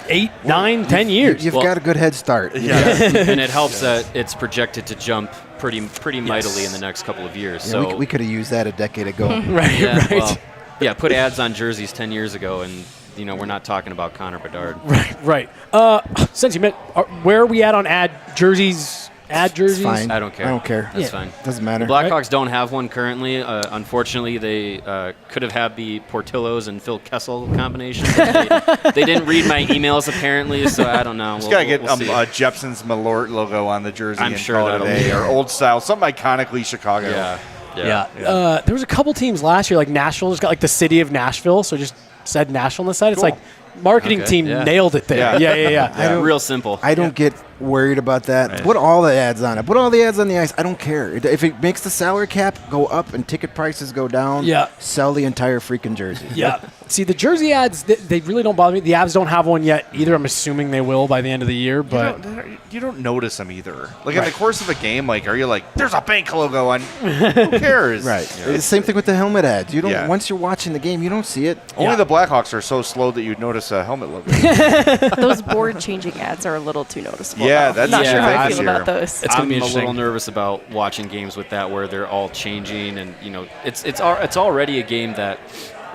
8, 9, 10 years. You've got a good head start. Yeah. And it helps that it's projected to jump pretty mightily in the next couple of years. Yeah, so we could have used that a decade ago. Right. Well, put ads on jerseys 10 years ago, and we're not talking about Connor Bedard. Right. Since you met, where are we at on ad jerseys? It's fine. I don't care. I don't care. That's fine. Doesn't matter. The Blackhawks don't have one currently. Unfortunately, they could have had the Portillo's and Phil Kessel combination. They didn't read my emails apparently, so I don't know. Just gotta get Jepson's Malort logo on the jersey. I'm sure that'll be or old style, something iconically Chicago. Yeah. There was a couple teams last year, like Nashville, just got like the city of Nashville, so just said Nashville on the side. It's like marketing team nailed it there. Yeah. Real simple. I don't get worried about that. Right. Put all the ads on it. Put all the ads on the ice. I don't care. If it makes the salary cap go up and ticket prices go down, sell the entire freaking jersey. Yeah. See, the jersey ads, they really don't bother me. The Avs don't have one yet either. I'm assuming they will by the end of the year. But you don't notice them either. Like in the course of a game, are you like, there's a bank logo on? Who cares? Right. Yeah. Same thing with the helmet ads. You don't. Once you're watching the game, you don't see it. Only the Blackhawks are so slow that you'd notice a helmet logo. Those board-changing ads are a a little too noticeable. Yeah, that's not sure how I feel about those. I'm a little nervous about watching games with that where they're all changing, and you know, it's already a game that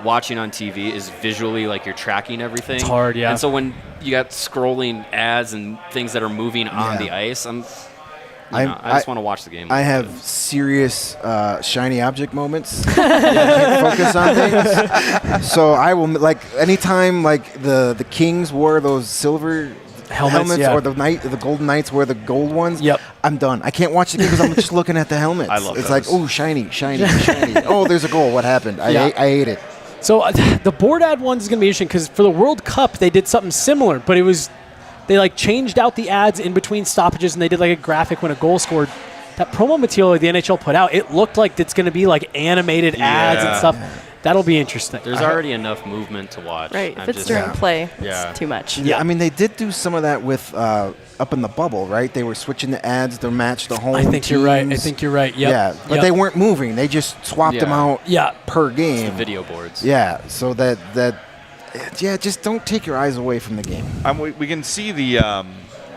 watching on TV is visually like you're tracking everything. It's hard, yeah. And so when you got scrolling ads and things that are moving on the ice, I just want to watch the game. I have serious shiny object moments. I can't focus on things. So I will, like, anytime like the Kings wore those silver helmets or the Golden Knights wear the gold ones, I'm done. I can't watch the game because I'm just looking at the helmets. I love it's those. like, oh, shiny. Oh, there's a goal. What happened? I hate it. So the board ad one is going to be interesting because for the World Cup, they did something similar, but it was they like changed out the ads in between stoppages and they did like a graphic when a goal scored. That promo material the NHL put out, it looked like it's going to be like animated ads and stuff. That'll be interesting. There's already enough movement to watch. Right, if it's during play, it's too much. Yeah, I mean, they did do some of that with up in the bubble, right? They were switching the ads to match the home I think teams. you're right. Yep. Yeah, but they weren't moving. They just swapped them out per game. It's the video boards. Yeah, so that just don't take your eyes away from the game. We can see the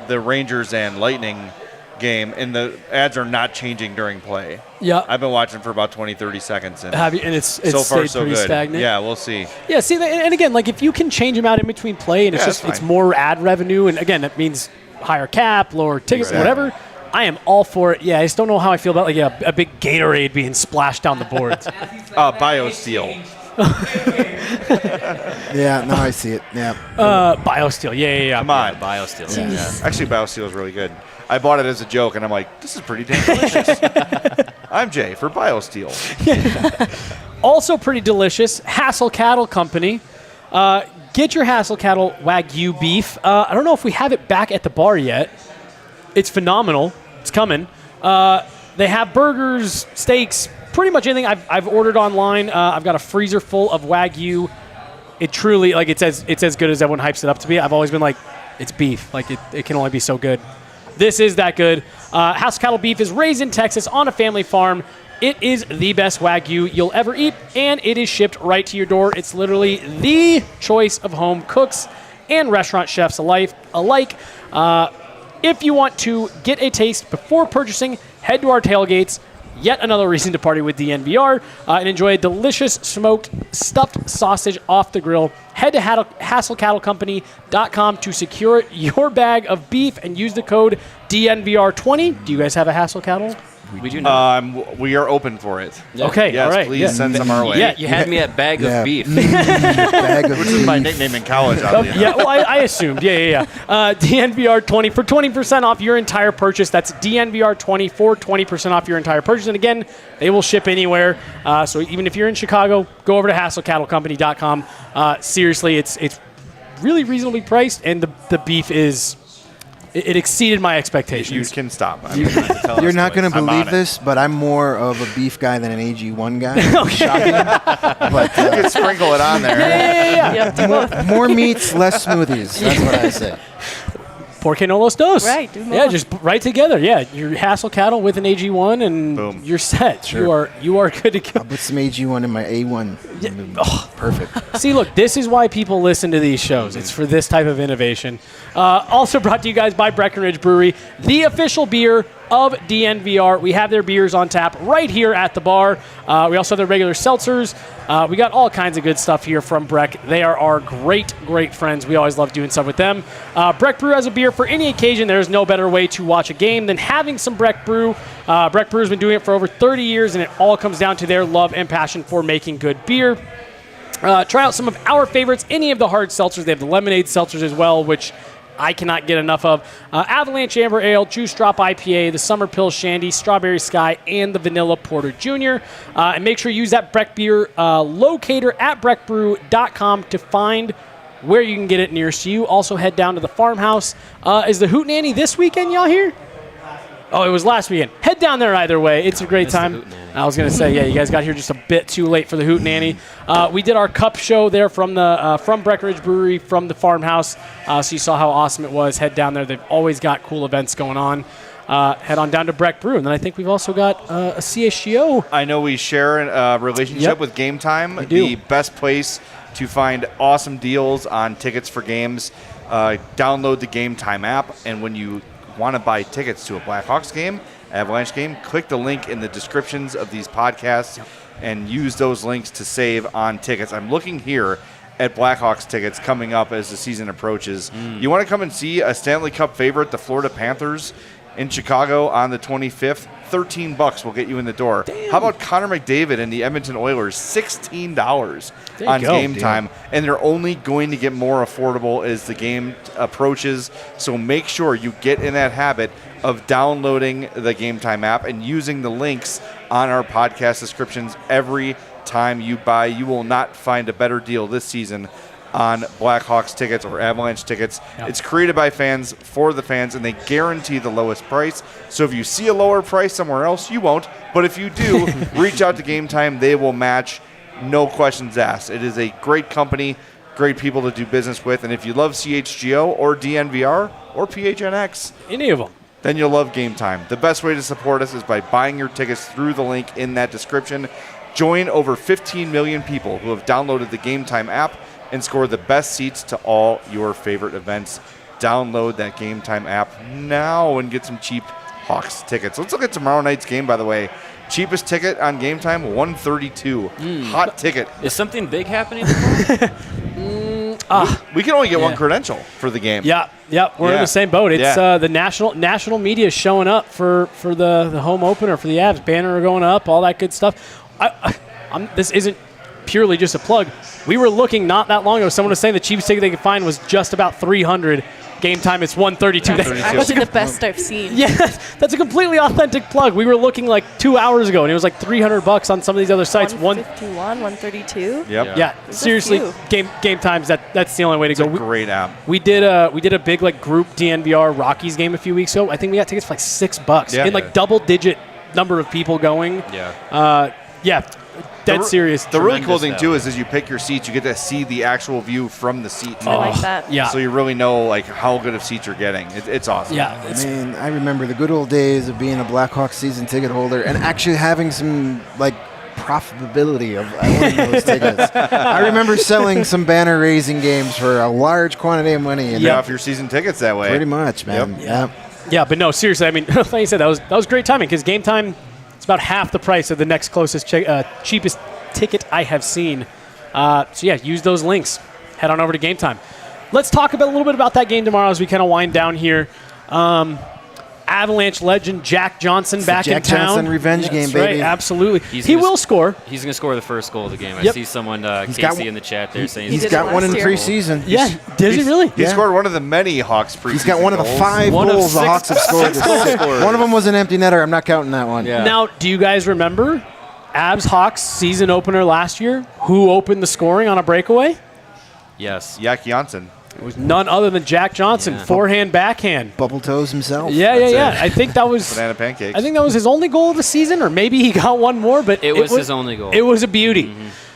Rangers and Lightning game, and the ads are not changing during play. Yeah, I've been watching for about 20-30 seconds, and it's so far so pretty good. Stagnant. Yeah, we'll see. Yeah, see, and again, like if you can change them out in between play, and it's more ad revenue, and again, that means higher cap, lower tickets, whatever. I am all for it. Yeah, I just don't know how I feel about a big Gatorade being splashed down the boards. BioSteel. Yeah, no, I see it. Yeah. BioSteel. Yeah. Come on. BioSteel. Yeah. Actually, BioSteel is really good. I bought it as a joke, and I'm like, this is pretty damn delicious. I'm Jay for BioSteel. Also pretty delicious, Hassel Cattle Company. Get your Hassel Cattle Wagyu beef. I don't know if we have it back at the bar yet. It's phenomenal. It's coming. They have burgers, steaks, pretty much anything I've ordered online. I've got a freezer full of Wagyu. It truly, like, it's as good as everyone hypes it up to be. I've always been like, it's beef. Like, it can only be so good. This is that good. Hassel Cattle beef is raised in Texas on a family farm. It is the best Wagyu you'll ever eat, and it is shipped right to your door. It's literally the choice of home cooks and restaurant chefs alike. If you want to get a taste before purchasing, head to our tailgates. Yet another reason to party with DNVR and enjoy a delicious smoked stuffed sausage off the grill. Head to HassleCattleCompany.com to secure your bag of beef and use the code DNVR20. Do you guys have a Hassel Cattle? We do not. We are open for it. Yeah. Okay, Yes, all right. please send some our way. Yeah, you had me at bag of beef. Bag of Which is my nickname in college, oddly enough. Well, I assumed. Yeah. DNVR20 for 20% off your entire purchase. That's DNVR20 for 20% off your entire purchase. And again, they will ship anywhere. So even if you're in Chicago, go over to HassleCattleCompany.com. Seriously, it's really reasonably priced, and the beef is... It exceeded my expectations. You can stop. You're not going to I'm believe on it. this, but I'm more of a beef guy than an AG1 guy. Shocking. But You can sprinkle it on there. Yeah. more meats, less smoothies. That's what I say. Por que no los dos? Right, do more. Yeah, just right together. Yeah, your Hassel Cattle with an AG1, and Boom. you're set. Sure. You are good to go. I'll put some AG1 in my A1. Perfect. See, look, this is why people listen to these shows. It's for this type of innovation. Also brought to you guys by Breckenridge Brewery, the official beer of DNVR. We have their beers on tap right here at the bar. We also have their regular seltzers. We got all kinds of good stuff here from Breck. They are our great, great friends. We always love doing stuff with them. Breck Brew has a beer for any occasion. There's no better way to watch a game than having some Breck Brew. Breck Brew has been doing it for over 30 years, and it all comes down to their love and passion for making good beer. Try out some of our favorites, any of the hard seltzers. They have the lemonade seltzers as well, which I cannot get enough of. Avalanche Amber Ale, Juice Drop IPA, the Summer Pill Shandy, Strawberry Sky, and the Vanilla Porter Jr. And make sure you use that Breck Beer locator at breckbrew.com to find where you can get it nearest you. Also head down to the farmhouse. Is the Hootenanny this weekend, y'all here? Oh, it was last weekend. Head down there either way. It's a great time. I was going to say, yeah, you guys got here just a bit too late for the Hootenanny. We did our cup show there from Breckenridge Brewery, from the farmhouse. So you saw how awesome it was. Head down there. They've always got cool events going on. Head on down to Breck Brew. And then I think we've also got a CHGO. I know we share a relationship with Game Time. We do. The best place to find awesome deals on tickets for games. Download the Game Time app, and when you want to buy tickets to a Blackhawks game, Avalanche game, click the link in the descriptions of these podcasts and use those links to save on tickets. I'm looking here at Blackhawks tickets coming up as the season approaches. You want to come and see a Stanley Cup favorite, the Florida Panthers, in Chicago on the 25th? $13 will get you in the door. Damn. How about Connor McDavid and the Edmonton Oilers? $16 on Game Time. And they're only going to get more affordable as the game approaches. So make sure you get in that habit of downloading the Game Time app and using the links on our podcast descriptions every time you buy. You will not find a better deal this season on Blackhawks tickets or Avalanche tickets. Yep. It's created by fans for the fans, and they guarantee the lowest price. So if you see a lower price somewhere else, you won't. But if you do, reach out to Game Time. They will match, no questions asked. It is a great company, great people to do business with. And if you love CHGO or DNVR or PHNX, any of them, then you'll love Game Time. The best way to support us is by buying your tickets through the link in that description. Join over 15 million people who have downloaded the Game Time app and score the best seats to all your favorite events. Download that Game Time app now and get some cheap Hawks tickets. Let's look at tomorrow night's game, by the way. Cheapest ticket on Game Time, $132. Hot ticket. Is something big happening? We can only get one credential for the game. Yeah. We're in the same boat. It's the national media showing up for the home opener for the Avs. Banner going up, all that good stuff. This isn't purely just a plug. We were looking not that long ago. Someone was saying the cheapest ticket they could find was just about $300. Game time, it's $132. That's actually the best I've seen. Yeah, that's a completely authentic plug. We were looking like 2 hours ago, and it was like $300 on some of these other sites. 151, 132. Yep. Yeah, seriously, game times. That's the only way to go. Great app. We did a big like group DNVR Rockies game a few weeks ago. I think we got tickets for like $6 Yeah. and like double-digit number of people going. Yeah. Dead serious. The really cool Tremendous thing too is you pick your seats, you get to see the actual view from the seat. I like that. Yeah. So you really know like how good of seats you're getting. It's awesome. Yeah. It's, Man, I remember the good old days of being a Blackhawks season ticket holder and actually having some like profitability of owning those tickets. I remember selling some banner raising games for a large quantity of money. And Yeah, if your season tickets that way. pretty much, man. Yep. yeah, but no, seriously. I mean, like you said, that was great timing because game time. It's about half the price of the next closest cheapest ticket I have seen. So yeah, use those links. Head on over to Game Time. Let's talk a little bit about that game tomorrow as we kind of wind down here. Avalanche legend Jack Johnson back in town. Jack Johnson revenge game, That's baby. Right, absolutely. He's He gonna will score. He's going to score the first goal of the game. I Yep. see someone, got Casey, one- in the chat there saying He's did got it one in last year. preseason. Yeah, did he really? He Yeah. scored one of the many Hawks preseason He's got one of the goals. 5 One of goals the 6 Hawks have scored. One of them was an empty netter. I'm not counting that one. Yeah. Now, do you guys remember Avs Hawks season opener last year? Who opened the scoring on a breakaway? Yes. Yak Janssen. It was none other than Jack Johnson, Yeah. forehand, backhand. Bubble toes himself. Yeah. That's it. I think that was. Banana pancakes. I think that was his only goal of the season, or maybe he got one more. But It was his only goal. It was a beauty.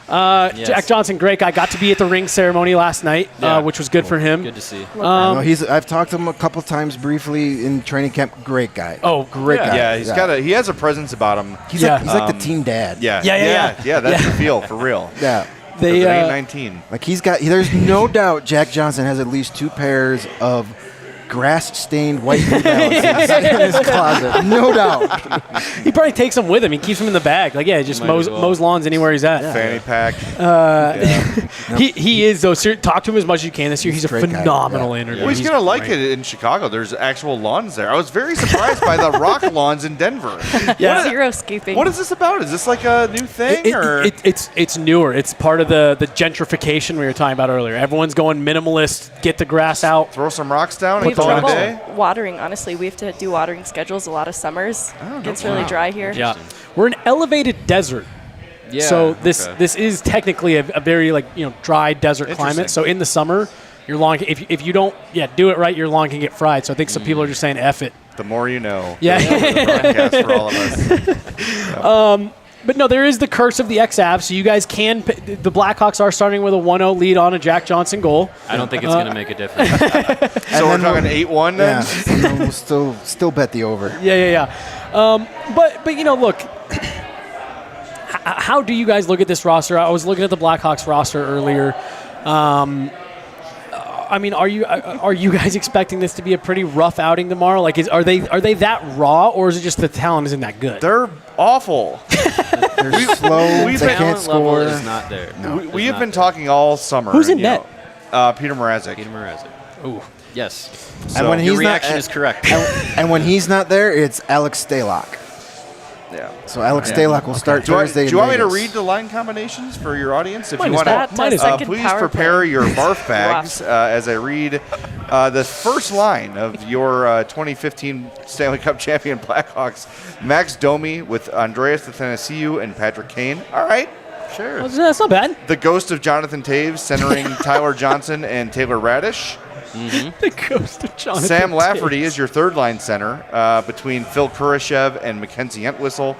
Yes. Jack Johnson, great guy. Got to be at the ring ceremony last night, Yeah. which was good for him. Good to see. No, I've talked to him a couple times briefly in training camp. Great guy. Oh, great guy. Yeah, he has a presence about him. He's Yeah. like the team dad. Yeah. Yeah. That's the feel for real. Yeah. They, It ain't 19. Like there's no doubt Jack Johnson has at least 2 pairs of grass-stained white New Balances in his closet. No doubt. he probably takes them with him. He keeps them in the bag. Like, yeah, just Might mows, as well. mows lawns anywhere he's at. Fanny pack. He is, though. Talk to him as much as you can this year. He's a He's a great guy. phenomenal Yeah. interview. Well, he's going to like it in Chicago. There's actual lawns there. I was very surprised by the rock lawns in Denver. Yeah. Zero scaping. What is this about? Is this like a new thing? or It's newer. It's part of the gentrification we were talking about earlier. Everyone's going minimalist, get the grass out. throw some rocks down We and have call it a trouble day? watering, honestly. We have to do watering schedules a lot of summers. It gets really dry here. Yeah, we're an elevated desert. Yeah. So this okay. this is technically a very dry desert climate. Interesting. So in the summer, your lawn if you don't do it right, your lawn can get fried. So I think some people are just saying F it. The more you know. Yeah. The broadcast for all of us. But no, there is the curse of the X-Avs. So you guys can the Blackhawks are starting with a 1-0 lead on a Jack Johnson goal. I don't think it's going to make a difference. So we're then talking 8-1 then? Yeah. And then we'll still bet the over. Yeah. But look. How do you guys look at this roster? I was looking at the Blackhawks roster earlier. I mean, are you guys expecting this to be a pretty rough outing tomorrow? Like, are they that raw, or is it just the talent isn't that good? They're awful. They're slow. we've They been- can't Talent level score. is not there. We have been talking all summer. Who's in you know, net? Peter Mrazek. Peter Mrazek. Ooh. Yes. So when Your he's not- reaction is correct. And when he's not there, it's Alex Stalock. Yeah. So Alex Stalock will start Do Thursday. you want me to in Vegas. read the line combinations for your audience? If Might you as want well. That Might as second please power prepare play. your barf bags as I read the first line of your 2015 Stanley Cup champion Blackhawks. Max Domi with Andreas Athanasiou and Patrick Kane. All right, sure. That's not bad. The ghost of Jonathan Taves centering Tyler Johnson and Taylor Radish. The ghost of Jonathan Sam Lafferty Taves. is your third line center between Phil Kurashev and Mackenzie Entwistle.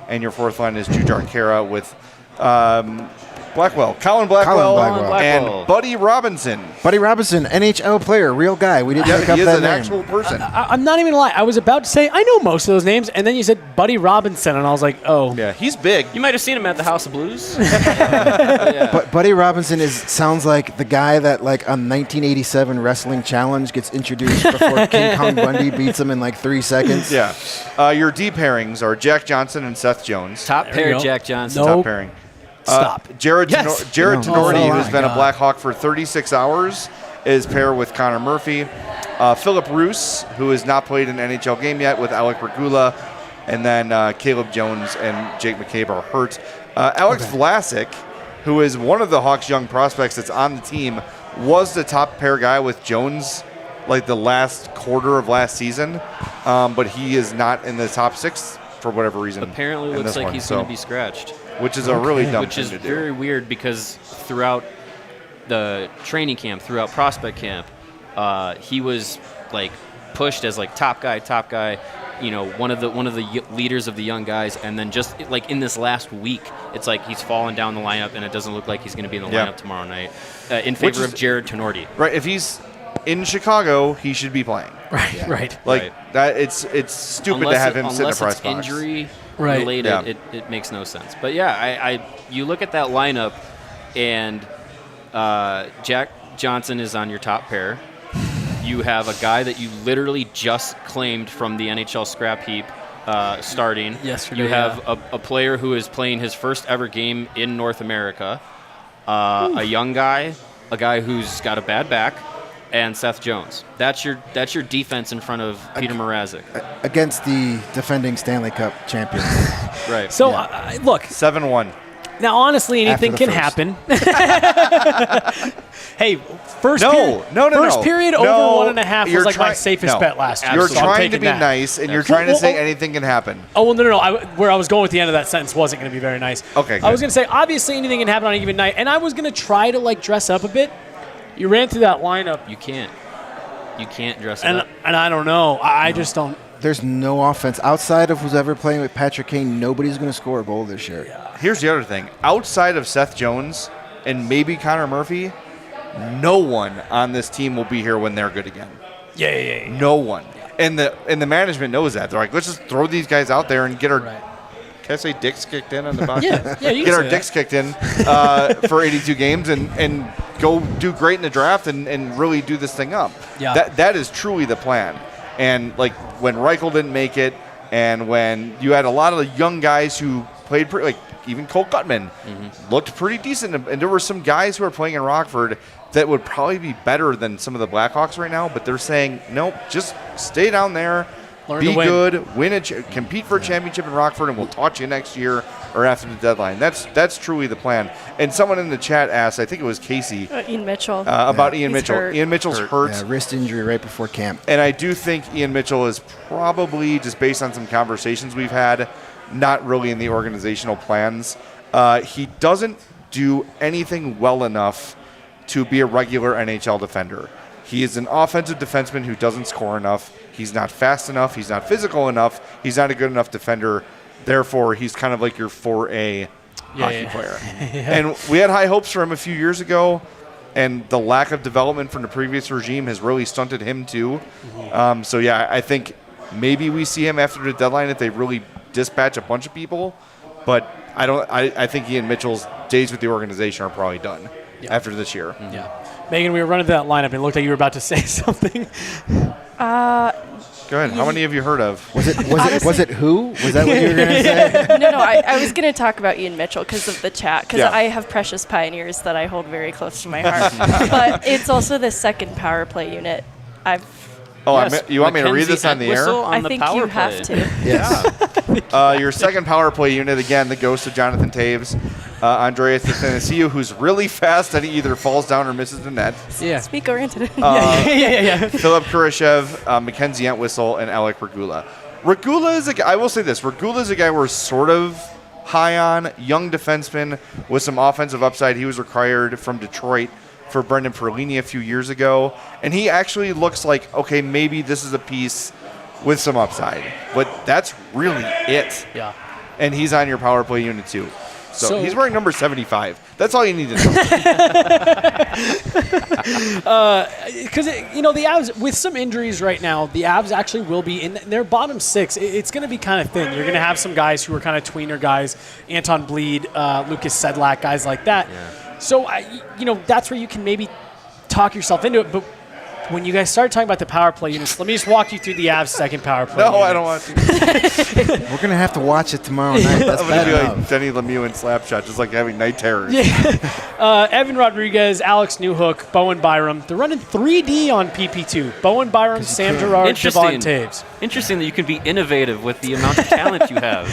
And your fourth line is Jujhar Khaira with Colin Blackwell, Blackwell. and Buddy Robinson. Buddy Robinson, NHL player, real guy. We didn't Yeah, pick up he is that an name. actual person. I'm not even gonna lie. I was about to say I know most of those names, and then you said Buddy Robinson, and I was like, oh. Yeah, he's big. You might have seen him at the House of Blues. But Buddy Robinson sounds like the guy that like on 1987 Wrestling Challenge gets introduced before King Kong Bundy beats him in like 3 seconds. Yeah. Your D pairings are Jack Johnson and Seth Jones. Top There we pair, go. Jack Johnson. No. Top pairing. Stop. Jared Yes. Tenorti, Oh, who's my been a God. Blackhawk for 36 hours, is paired with Connor Murphy. Philip Roos, who has not played an NHL game yet, with Alec Regula. And then Caleb Jones and Jake McCabe are hurt. Alex Vlasic who is one of the Hawks' young prospects that's on the team, was the top pair guy with Jones like the last quarter of last season, but he is not in the top 6 for whatever reason. Apparently looks like he's going to be scratched. Which is a really dumb Which thing is to do. very weird because throughout the training camp, throughout prospect camp, he was like pushed as like top guy, you know, one of the leaders of the young guys, and then just like in this last week, it's like he's fallen down the lineup, and it doesn't look like he's going to be in the lineup tomorrow night in favor of Jared Tenorti. Right, if he's in Chicago, he should be playing. Right. Like that, it's stupid to have him sit in the press box. Unless it's injury related, it makes no sense. But yeah, you look at that lineup, and Jack Johnson is on your top pair. You have a guy that you literally just claimed from the NHL scrap heap starting. Yesterday, you have a player who is playing his first ever game in North America, a young guy, a guy who's got a bad back, and Seth Jones. That's your defense in front of Peter Mrazek. Against the defending Stanley Cup champions. Right. So, look. 7-1. Now, honestly, anything can happen. Hey, first period over 1.5 was like my safest bet last year. You're so trying to be nice, and you're trying to say anything can happen. Oh, well, no. Where I was going with the end of that sentence wasn't going to be very nice. Okay, I was going to say, obviously, anything can happen on a given night, and I was going to try to, like, dress up a bit. You ran through that lineup. You can't dress it up. And I don't know. I just don't. There's no offense. Outside of who's ever playing with Patrick Kane, nobody's going to score a goal this year. Yeah. Here's the other thing. Outside of Seth Jones and maybe Connor Murphy, no one on this team will be here when they're good again. Yeah. No one. And the management knows that. They're like, let's just throw these guys out there and get our can I say dicks kicked in on the box? Yeah, you get our dicks kicked in for 82 games and go do great in the draft and really do this thing up. Yeah. That is truly the plan. And like when Reichel didn't make it, and when you had a lot of the young guys who played pretty, like even Cole Gutman looked pretty decent, and there were some guys who are playing in Rockford that would probably be better than some of the Blackhawks right now, but they're saying, nope, just stay down there, be good, compete for a championship in Rockford, and we'll talk to you next year or after the deadline. That's truly the plan. And someone in the chat asked, I think it was Casey, Ian Mitchell. about Ian He's Mitchell. hurt. Ian Mitchell's hurt. Yeah, wrist injury right before camp. And I do think Ian Mitchell is probably, just based on some conversations we've had, not really in the organizational plans. He doesn't do anything well enough to be a regular NHL defender. He is an offensive defenseman who doesn't score enough. He's not fast enough. He's not physical enough. He's not a good enough defender. Therefore, he's kind of like your 4A hockey player. And we had high hopes for him a few years ago, and the lack of development from the previous regime has really stunted him too. So, yeah, I think maybe we see him after the deadline if they really dispatch a bunch of people. But I think Ian Mitchell's days with the organization are probably done after this year. Yeah. Megan, we were running through that lineup, and it looked like you were about to say something. Go ahead. How many have you heard of? Was it who? Was that what you were going to say? No, I was going to talk about Ian Mitchell because of the chat, because I have precious pioneers that I hold very close to my heart. But it's also the second power play unit. You want me to read this on the air? I think you have to. Yes. Your second power play unit, again, the ghost of Jonathan Taves, Andreas Athanasiou, who's really fast and he either falls down or misses the net. Yeah. Speak oriented. Yeah. Philip Kurashev, Mackenzie Entwistle, and Alec Regula. Regula is a guy, I will say this, Regula is a guy we're sort of high on, young defenseman with some offensive upside. He was acquired from Detroit for Brendan Perlini a few years ago, and he actually looks like, okay, maybe this is a piece with some upside, but that's really it. Yeah. And he's on your power play unit too. So he's wearing number 75. That's all you need to know. Because, the Avs, with some injuries right now, the Avs actually will be in their bottom 6. It's going to be kind of thin. You're going to have some guys who are kind of tweener guys, Anton Bleed, Lucas Sedlak, guys like that. Yeah. So, that's where you can maybe talk yourself into it. But when you guys start talking about the power play units, let me just walk you through the Avs' second power play. No, unit. I don't want to. We're going to have to watch it tomorrow night. That's I'm going to bad be enough. like Denny Lemieux in Slapshot, just like having night terrors. Evan Rodriguez, Alex Newhook, Bowen Byram. They're running 3D on PP2. Bowen Byram, Sam Girard, Devon Taves. Interesting that you can be innovative with the amount of talent you have.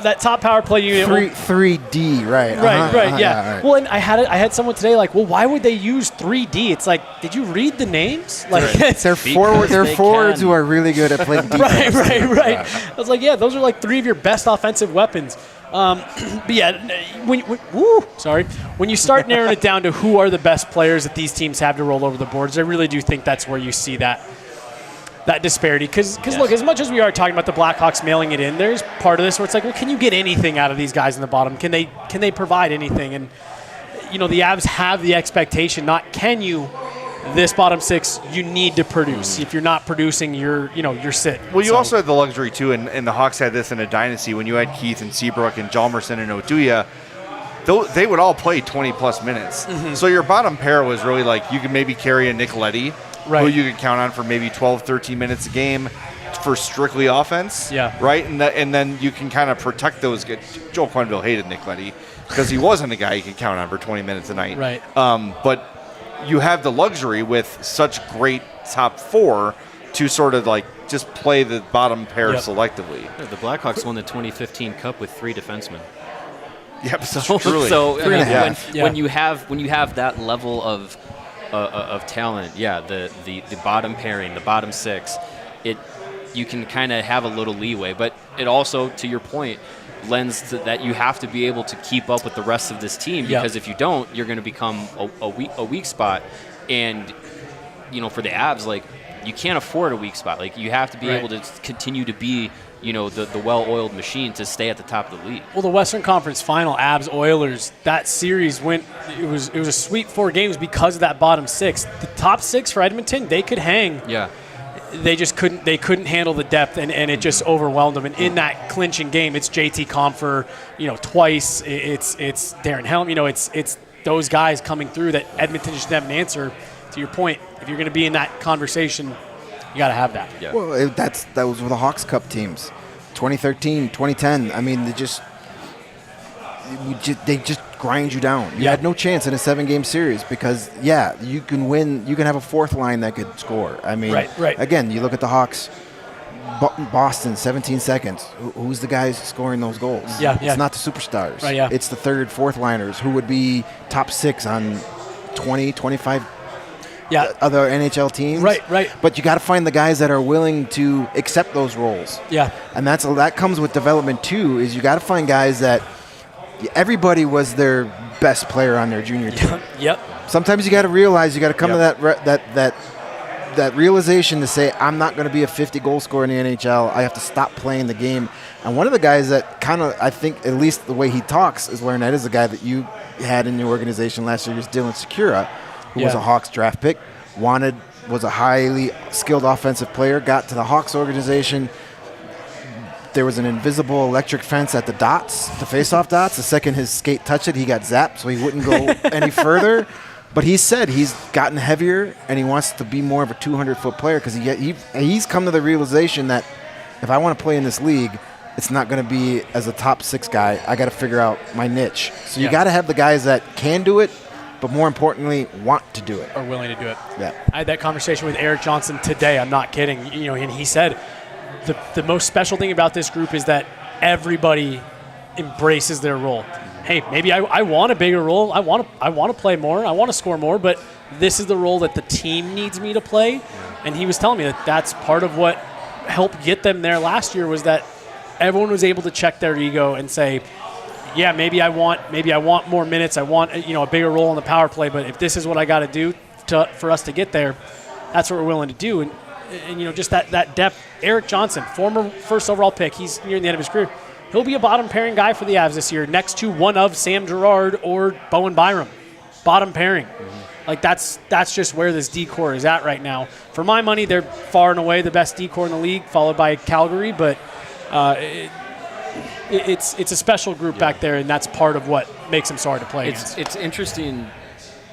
That top power play unit. 3D, right. Right, yeah. Right. Well, and I had someone today like, well, why would they use 3D? It's like, did you read the names? Like, They're forwards who are really good at playing defense. Right. I was like, yeah, those are like 3 of your best offensive weapons. But yeah, when you start narrowing it down to who are the best players that these teams have to roll over the boards, I really do think that's where you see that disparity. Because look, as much as we are talking about the Blackhawks mailing it in, there's part of this where it's like, well, can you get anything out of these guys in the bottom? Can they provide anything? And the Avs have the expectation, not can you. This bottom 6, you need to produce. If you're not producing, you're sitting. Well, you also had the luxury, too, and the Hawks had this in a dynasty when you had Keith and Seabrook and Hjalmarsson and Oduya. They would all play 20-plus minutes. Mm-hmm. So your bottom pair was really like you could maybe carry a Nick Leddy, who you could count on for maybe 12, 13 minutes a game for strictly offense. Yeah. Right? And then you can kind of protect those guys. Joel Quenneville hated Nick Leddy because he wasn't a guy you could count on for 20 minutes a night. Right. But you have the luxury with such great top 4 to sort of like just play the bottom pair selectively. Yeah, the Blackhawks won the 2015 Cup with 3 defensemen. Yep, so truly. So when you have that level of talent, the bottom pairing, the bottom 6, you can kind of have a little leeway, but it also, to your point, lends to that you have to be able to keep up with the rest of this team, because if you don't, you're going to become a weak spot. And for the Avs, like, you can't afford a weak spot. Like, you have to be able to continue to be the well-oiled machine to stay at the top of the league. Well, the Western Conference Final, Avs Oilers, that series it was a sweep 4 games because of that bottom 6. The top 6 for Edmonton, they could hang. Yeah. They just couldn't handle the depth, and it just overwhelmed them. And in that clinching game, it's JT Compher, twice. It's Darren Helm. It's those guys coming through that Edmonton just didn't have an answer. To your point, if you're going to be in that conversation, you got to have that. Yeah. Well, that was with the Hawks Cup teams, 2013, 2010. I mean, they just grind you down. You had no chance in a 7-game series because, you can win. You can have a 4th line that could score. I mean, again, you look at the Hawks, Boston, 17 seconds. Who's the guys scoring those goals? It's not the superstars. Right, It's the 3rd, 4th liners who would be top 6 on 20, 25 other NHL teams. Right. But you got to find the guys that are willing to accept those roles. Yeah. And that comes with development too, is you got to find guys that everybody was their best player on their junior team. Yep. Sometimes you got to realize, you got to come to that realization to say, I'm not going to be a 50-goal scorer in the NHL. I have to stop playing the game. And one of the guys that kind of, I think, at least the way he talks, is Larnett, is the guy that you had in your organization last year, is Dylan Secura, who was a Hawks draft pick, was a highly skilled offensive player, got to the Hawks organization. There was an invisible electric fence at the dots, the face-off dots. The second his skate touched it, he got zapped, so he wouldn't go any further. But he said he's gotten heavier and he wants to be more of a 200-foot player because he's come to the realization that if I want to play in this league, it's not going to be as a top 6 guy. I got to figure out my niche. So you got to have the guys that can do it, but more importantly, want to do it. Are willing to do it. Yeah. I had that conversation with Eric Johnson today. I'm not kidding. And he said the most special thing about this group is that everybody embraces their role. Hey, maybe I want a bigger role. I want to play more. I want to score more, but this is the role that the team needs me to play. And he was telling me that that's part of what helped get them there last year, was that everyone was able to check their ego and say, yeah, maybe I want more minutes. I want a bigger role in the power play. But if this is what I got to do for us to get there, that's what we're willing to do. And just that depth. Eric Johnson, former first overall pick, he's near the end of his career. He'll be a bottom pairing guy for the Avs this year, next to one of Sam Girard or Bowen Byram. Bottom pairing. Mm-hmm. Like that's just where this D-core is at right now. For my money, they're far and away the best D-core in the league, followed by Calgary. But it's a special group back there, and that's part of what makes them so hard to play against. It's interesting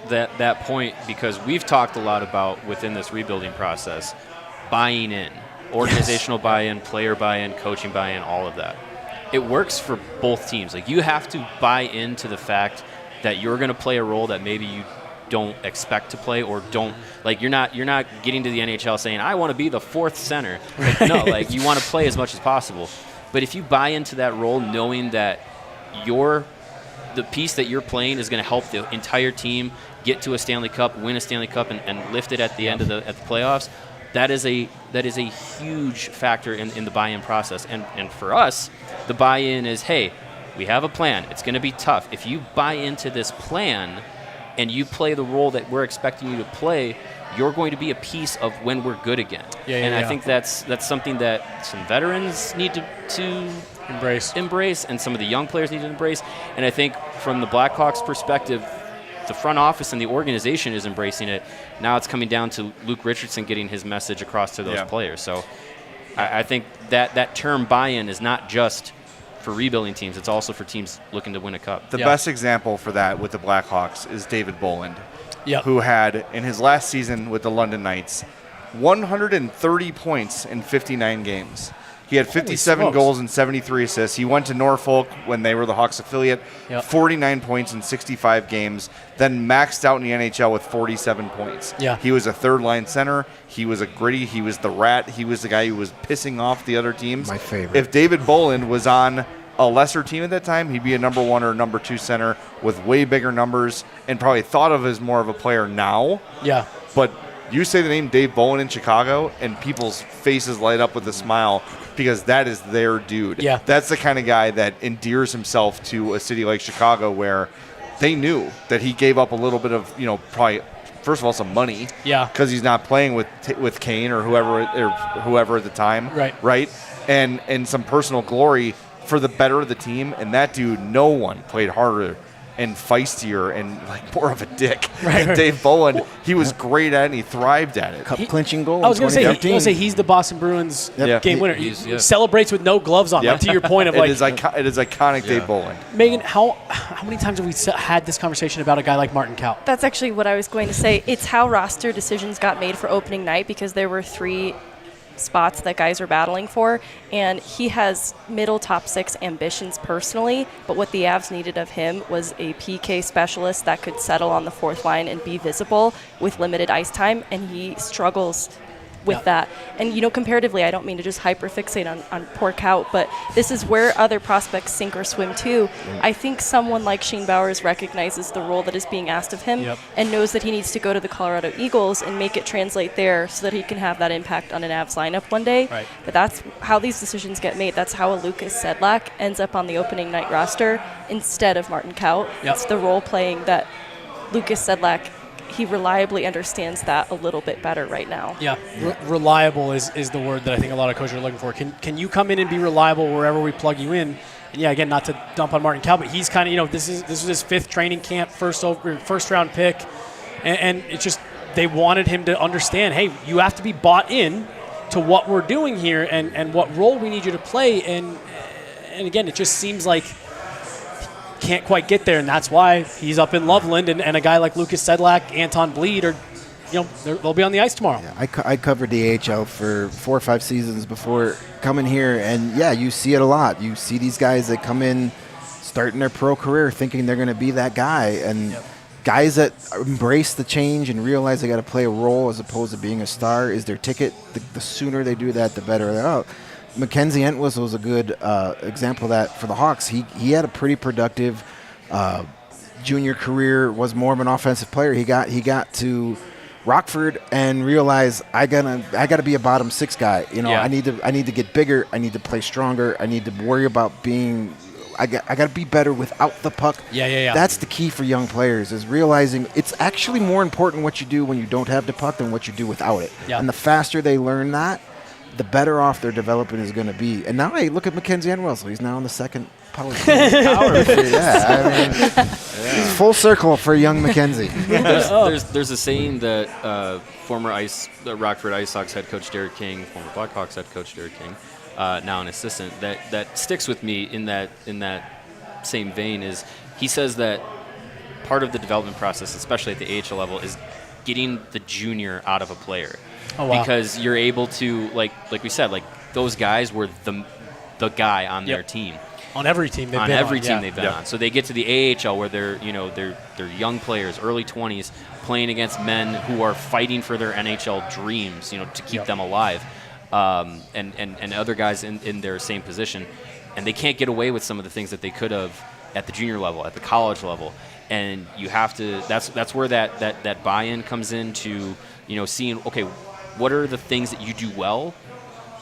that point because we've talked a lot about within this rebuilding process, buying in, organizational buy-in, player buy-in, coaching buy-in, all of that. It works for both teams. Like, you have to buy into the fact that you're going to play a role that maybe you don't expect to play or don't like. You're not getting to the NHL saying, I want to be the fourth center. Like, no, like, you want to play as much as possible. But if you buy into that role knowing that the piece that you're playing is going to help the entire team get to a Stanley Cup, win a Stanley Cup, and lift it at the end of the playoffs, that is a huge factor in the buy-in process. And for us, the buy-in is, hey, we have a plan. It's going to be tough. If you buy into this plan and you play the role that we're expecting you to play, you're going to be a piece of when we're good again. I think that's something that some veterans need to embrace, and some of the young players need to embrace. And I think from the Blackhawks' perspective, the front office and the organization is embracing it. Now it's coming down to Luke Richardson getting his message across to those players. So I think that term buy-in is not just for rebuilding teams. It's also for teams looking to win a cup. The best example for that with the Blackhawks is David Boland, who had, in his last season with the London Knights, 130 points in 59 games. He had 57 goals and 73 assists. He went to Norfolk when they were the Hawks affiliate, 49 points in 65 games, then maxed out in the NHL with 47 points. He was a third-line center. He was a gritty. He was the rat. He was the guy who was pissing off the other teams. My favorite. If David Boland was on a lesser team at that time, he'd be a number 1 or number 2 center with way bigger numbers and probably thought of as more of a player now. But you say the name Dave Bowen in Chicago, and people's faces light up with a smile because that is their dude. That's the kind of guy that endears himself to a city like Chicago where they knew that he gave up a little bit of, probably, first of all, some money. Because he's not playing with Kane or whoever at the time. Right? And some personal glory for the better of the team. And that dude, no one played harder and feistier and like more of a dick than Dave Bowen. He was great at it and he thrived at it. Cup clinching goal. I was going to say he's the Boston Bruins game winner. He celebrates with no gloves on. Like, to your point of it is iconic Dave Bowen. Megan, how many times have we had this conversation about a guy like Martin Kaut? That's actually what I was going to say. It's how roster decisions got made for opening night because there were 3 spots that guys are battling for, and he has middle top 6 ambitions personally, but what the Avs needed of him was a PK specialist that could settle on the 4th line and be visible with limited ice time, and he struggles with that. And, comparatively, I don't mean to just hyperfixate on poor Kaut, but this is where other prospects sink or swim too. I think someone like Shane Bowers recognizes the role that is being asked of him and knows that he needs to go to the Colorado Eagles and make it translate there so that he can have that impact on an Avs lineup one day. But that's how these decisions get made. That's how a Lucas Sedlak ends up on the opening night roster instead of Martin Kaut. It's the role playing that Lucas Sedlak, he reliably understands that a little bit better right now. Reliable is the word that I think a lot of coaches are looking for. Can you come in and be reliable wherever we plug you in? And again, not to dump on Martin Kaut, but he's kind of, this was his 5th training camp, first round pick, and it's just they wanted him to understand, hey, you have to be bought in to what we're doing here and what role we need you to play. And again, it just seems like can't quite get there, and that's why he's up in Loveland, and a guy like Lucas Sedlak, Anton Bleed, or they'll be on the ice tomorrow. I covered the AHL for 4 or 5 seasons before coming here, and you see it a lot. You see these guys that come in starting their pro career thinking they're going to be that guy, and guys that embrace the change and realize they got to play a role as opposed to being a star is their ticket. The sooner they do that, the better they're out. Mackenzie Entwistle was a good example of that for the Hawks. He had a pretty productive junior career, was more of an offensive player. He got to Rockford and realized I gotta be a bottom 6 guy. I need to get bigger. I need to play stronger. I need to worry about being. I got to be better without the puck. That's the key for young players, is realizing it's actually more important what you do when you don't have the puck than what you do without it. And the faster they learn that, the better off their development is going to be. And now, hey, look at Mackenzie Entwistle. He's now on the 2nd power play. It's full circle for young Mackenzie. There's a saying that former Rockford Ice Hawks head coach Derek King, former Blackhawks head coach Derek King, now an assistant, that sticks with me in that same vein is he says that part of the development process, especially at the AHL level, is getting the junior out of a player. Oh, wow. Because you're able to, like we said, like those guys were the guy on their team. On every team they've been on. So they get to the AHL where they're young players, early 20s, playing against men who are fighting for their NHL dreams, to keep them alive, and other guys in their same position, and they can't get away with some of the things that they could have at the junior level, at the college level, and you have to. That's where that buy-in comes into seeing, okay, what are the things that you do well,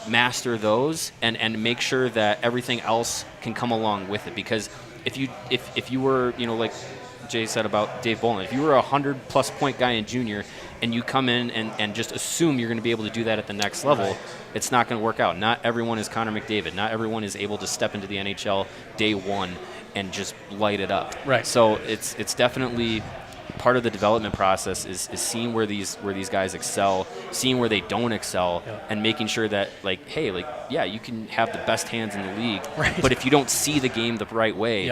master those, and make sure that everything else can come along with it. Because if you were, like Jay said about Dave Bolin, if you were a 100+ point guy in junior and you come in and just assume you're going to be able to do that at the next level, it's not going to work out. Not everyone is Connor McDavid. Not everyone is able to step into the NHL day one and just light it up. Right. So it's definitely part of the development process is seeing where these guys excel, seeing where they don't excel, and making sure that, you can have the best hands in the league, but if you don't see the game the right way,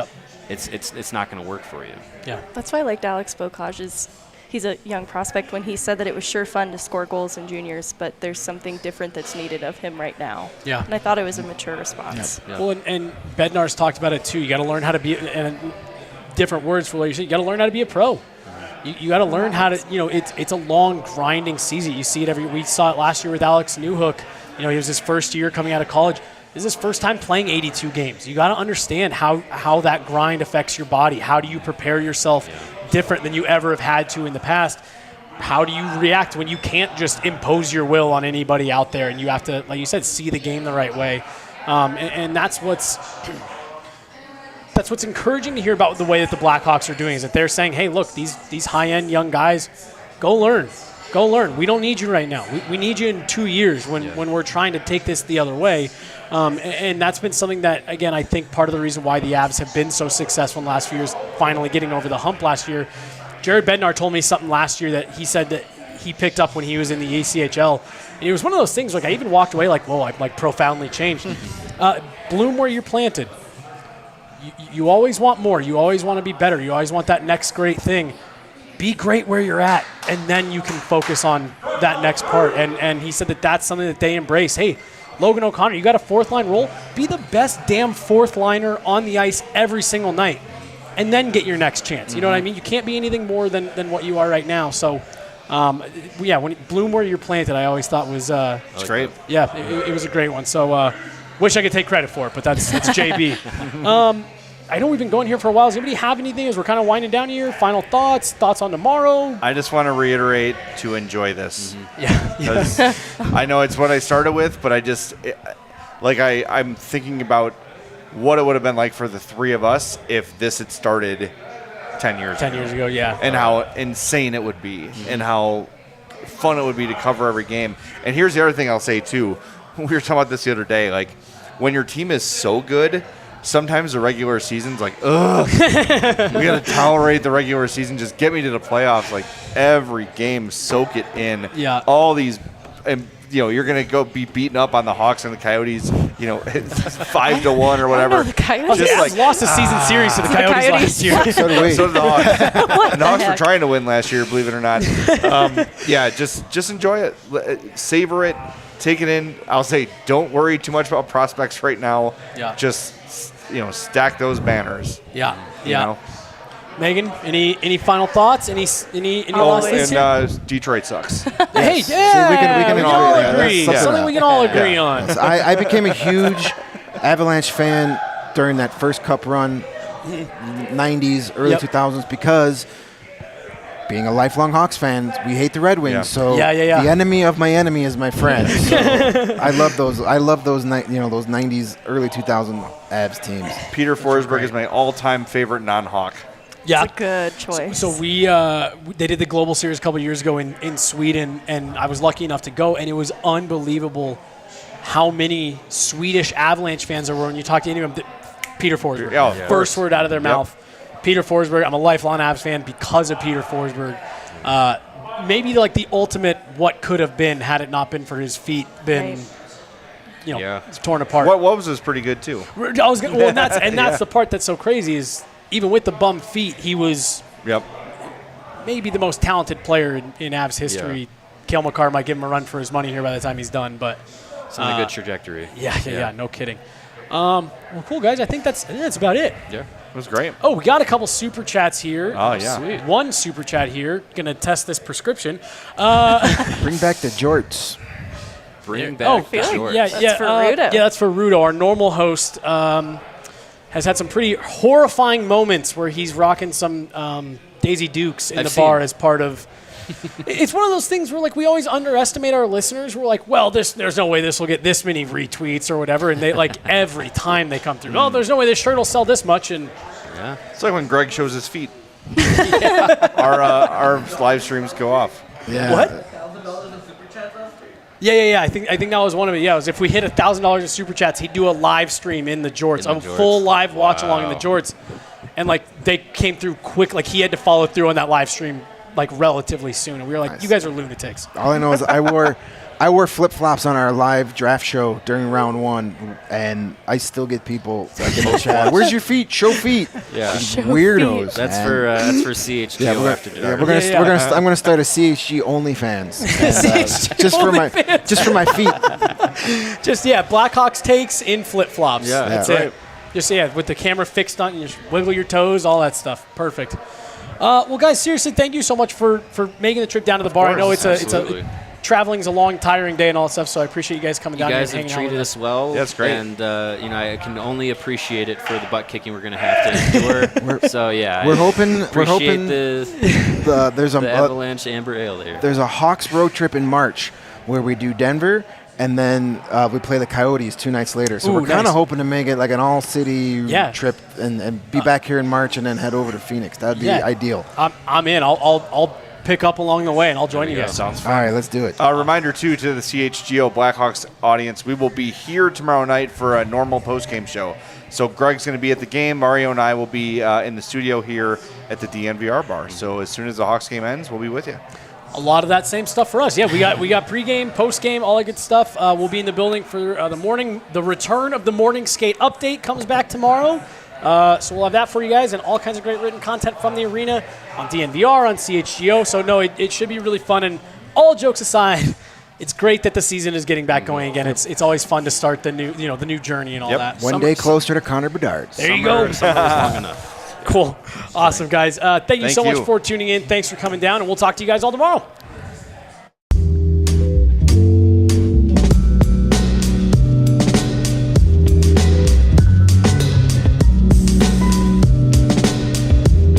it's not going to work for you. Yeah. That's why I liked Alex Bocage. He's a young prospect when he said that it was sure fun to score goals in juniors, but there's something different that's needed of him right now. Yeah. And I thought it was a mature response. Yeah. Well, and Bednar's talked about it too. You got to learn how to be, and different words for what you said, you got to learn how to be a pro. You got to learn how to, it's a long, grinding season. You see it we saw it last year with Alex Newhook. He was his first year coming out of college. This is his first time playing 82 games. You got to understand how that grind affects your body. How do you prepare yourself different than you ever have had to in the past? How do you react when you can't just impose your will on anybody out there and you have to, like you said, see the game the right way? And that's what's encouraging to hear about the way that the Blackhawks are doing, is that they're saying, hey, look, these high-end young guys, go learn. We don't need you right now. We need you in 2 years when we're trying to take this the other way. And that's been something that, again, I think part of the reason why the Avs have been so successful in the last few years, finally getting over the hump last year. Jared Bednar told me something last year that he said that he picked up when he was in the ECHL. And it was one of those things, I even walked away whoa, I've profoundly changed. Bloom where you're planted. You always want more. You always want to be better. You always want that next great thing. Be great where you're at, and then you can focus on that next part. And he said that that's something that they embrace. Hey, Logan O'Connor, you got a fourth-line role? Be the best damn fourth-liner on the ice every single night, and then get your next chance. You know what I mean? You can't be anything more than what you are right now. So, when Bloom where you're planted, I always thought was it's great. Yeah, it was a great one. So, wish I could take credit for it, but that's JB. I know we've been going here for a while. Does anybody have anything as we're kind of winding down here? Final thoughts on tomorrow? I just want to reiterate to enjoy this. Mm-hmm. I know it's what I started with, but I'm thinking about what it would have been like for the three of us if this had started 10 years ago. 10 years ago, yeah. And how insane it would be, and how fun it would be to cover every game. And here's the other thing I'll say, too. We were talking about this the other day. When your team is so good, sometimes the regular season's ugh. We got to tolerate the regular season. Just get me to the playoffs. Every game, soak it in. Yeah. All these, and you're gonna go be beaten up on the Hawks and the Coyotes. 5-1 or whatever. The Coyotes just lost the season series to the Coyotes last year. So did the Hawks. And the Hawks were trying to win last year, believe it or not. Just enjoy it, savor it, take it in. I'll say, don't worry too much about prospects right now. Yeah. Just stack those banners. Yeah. Megan, any final thoughts? Any last things? And Detroit sucks. Hey, yeah, we can all agree. Something we can all agree on. I became a huge Avalanche fan during that first Cup run, 90s, early 2000s, because being a lifelong Hawks fan, we hate the Red Wings. Yeah. So the enemy of my enemy is my friend. So I love those. I love those 90s, early 2000 Avs teams. Peter Forsberg is my all-time favorite non-Hawk. Yeah, it's a good choice. So they did the Global Series a couple years ago in Sweden, and I was lucky enough to go, and it was unbelievable how many Swedish Avalanche fans there were. When you talk to any of them, Peter Forsberg, first word out of their mouth. Peter Forsberg. I'm a lifelong Avs fan because of Peter Forsberg. Maybe the ultimate what could have been had it not been for his feet been. Torn apart. What was pretty good too. That's the part that's so crazy is even with the bum feet, he was Yep. maybe the most talented player in Avs history. Yeah. Cale Makar might give him a run for his money here by the time he's done, but It's on a good trajectory. yeah, no kidding. Well, cool guys. I think that's about it. Yeah. It was great. Oh, we got a couple super chats here. Oh, yeah. Sweet. One super chat here. Gonna test this prescription. Bring back the jorts. Bring back the shorts. That's for Rudo. Yeah, that's for Rudo. Our normal host has had some pretty horrifying moments where he's rocking some Daisy Dukes in I've the bar seen. as part of. It's one of those things where like we always underestimate our listeners. We're like, well, there's no way this will get this many retweets or whatever, and they like every time they come through. Oh, there's no way this shirt will sell this much, and Yeah. It's like when Greg shows his feet. Our live streams go off. Yeah. what? Yeah. I think that was one of it. Yeah, it was if we hit $1,000 in super chats, he'd do a live stream in the jorts, In a the jorts. full live watch along in the jorts, and like they came through quick. Like he had to follow through on that live stream like relatively soon, and we were like, you guys are lunatics. All I know is I wore flip-flops on our live draft show during round 1, and I still get people like in the chat. Where's your feet? Show feet. Yeah. Weirdos. That's man. for CHGO Yeah, after dark. I'm gonna start a CHG OnlyFans. And, just for my feet. Just Blackhawks takes in flip flops. Yeah, that's yeah. it. Just with the camera fixed on, you just wiggle your toes, all that stuff. Perfect. Well, guys, seriously, thank you so much for making the trip down to the bar. I know Absolutely. traveling's a long, tiring day and all that stuff, so I appreciate you guys coming You down here guys and have hanging out treated with us well. Yeah, that's great. And, I can only appreciate it for the butt kicking we're going to have to endure. So, yeah. We're I hoping appreciate the there's Avalanche Amber Ale there. there's a Hawks road trip in March where we do Denver. And then we play the Coyotes 2 nights later. So Ooh, we're kind of nice. hoping to make it like an all-city Yeah. trip and be back here in March and then head over to Phoenix. That would be ideal. I'm in. I'll pick up along the way, and I'll join you guys. Sounds All right, let's do it. A reminder, too, to the CHGO Blackhawks audience, we will be here tomorrow night for a normal post-game show. So Greg's going to be at the game. Mario and I will be in the studio here at the DNVR bar. So as soon as the Hawks game ends, we'll be with you. A lot of that same stuff for us. Yeah, we got pregame, postgame, all that good stuff. We'll be in the building for the morning. The return of the morning skate update comes back tomorrow. So we'll have that for you guys and all kinds of great written content from the arena on DNVR, on CHGO. So no, it should be really fun. And all jokes aside, it's great that the season is getting back going again. It's always fun to start the new journey and all that. One day closer to Connor Bedard. There you go. Summer is long enough. Cool. Awesome, guys. Thank you so much you. for tuning in. Thanks for coming down, and we'll talk to you guys all tomorrow.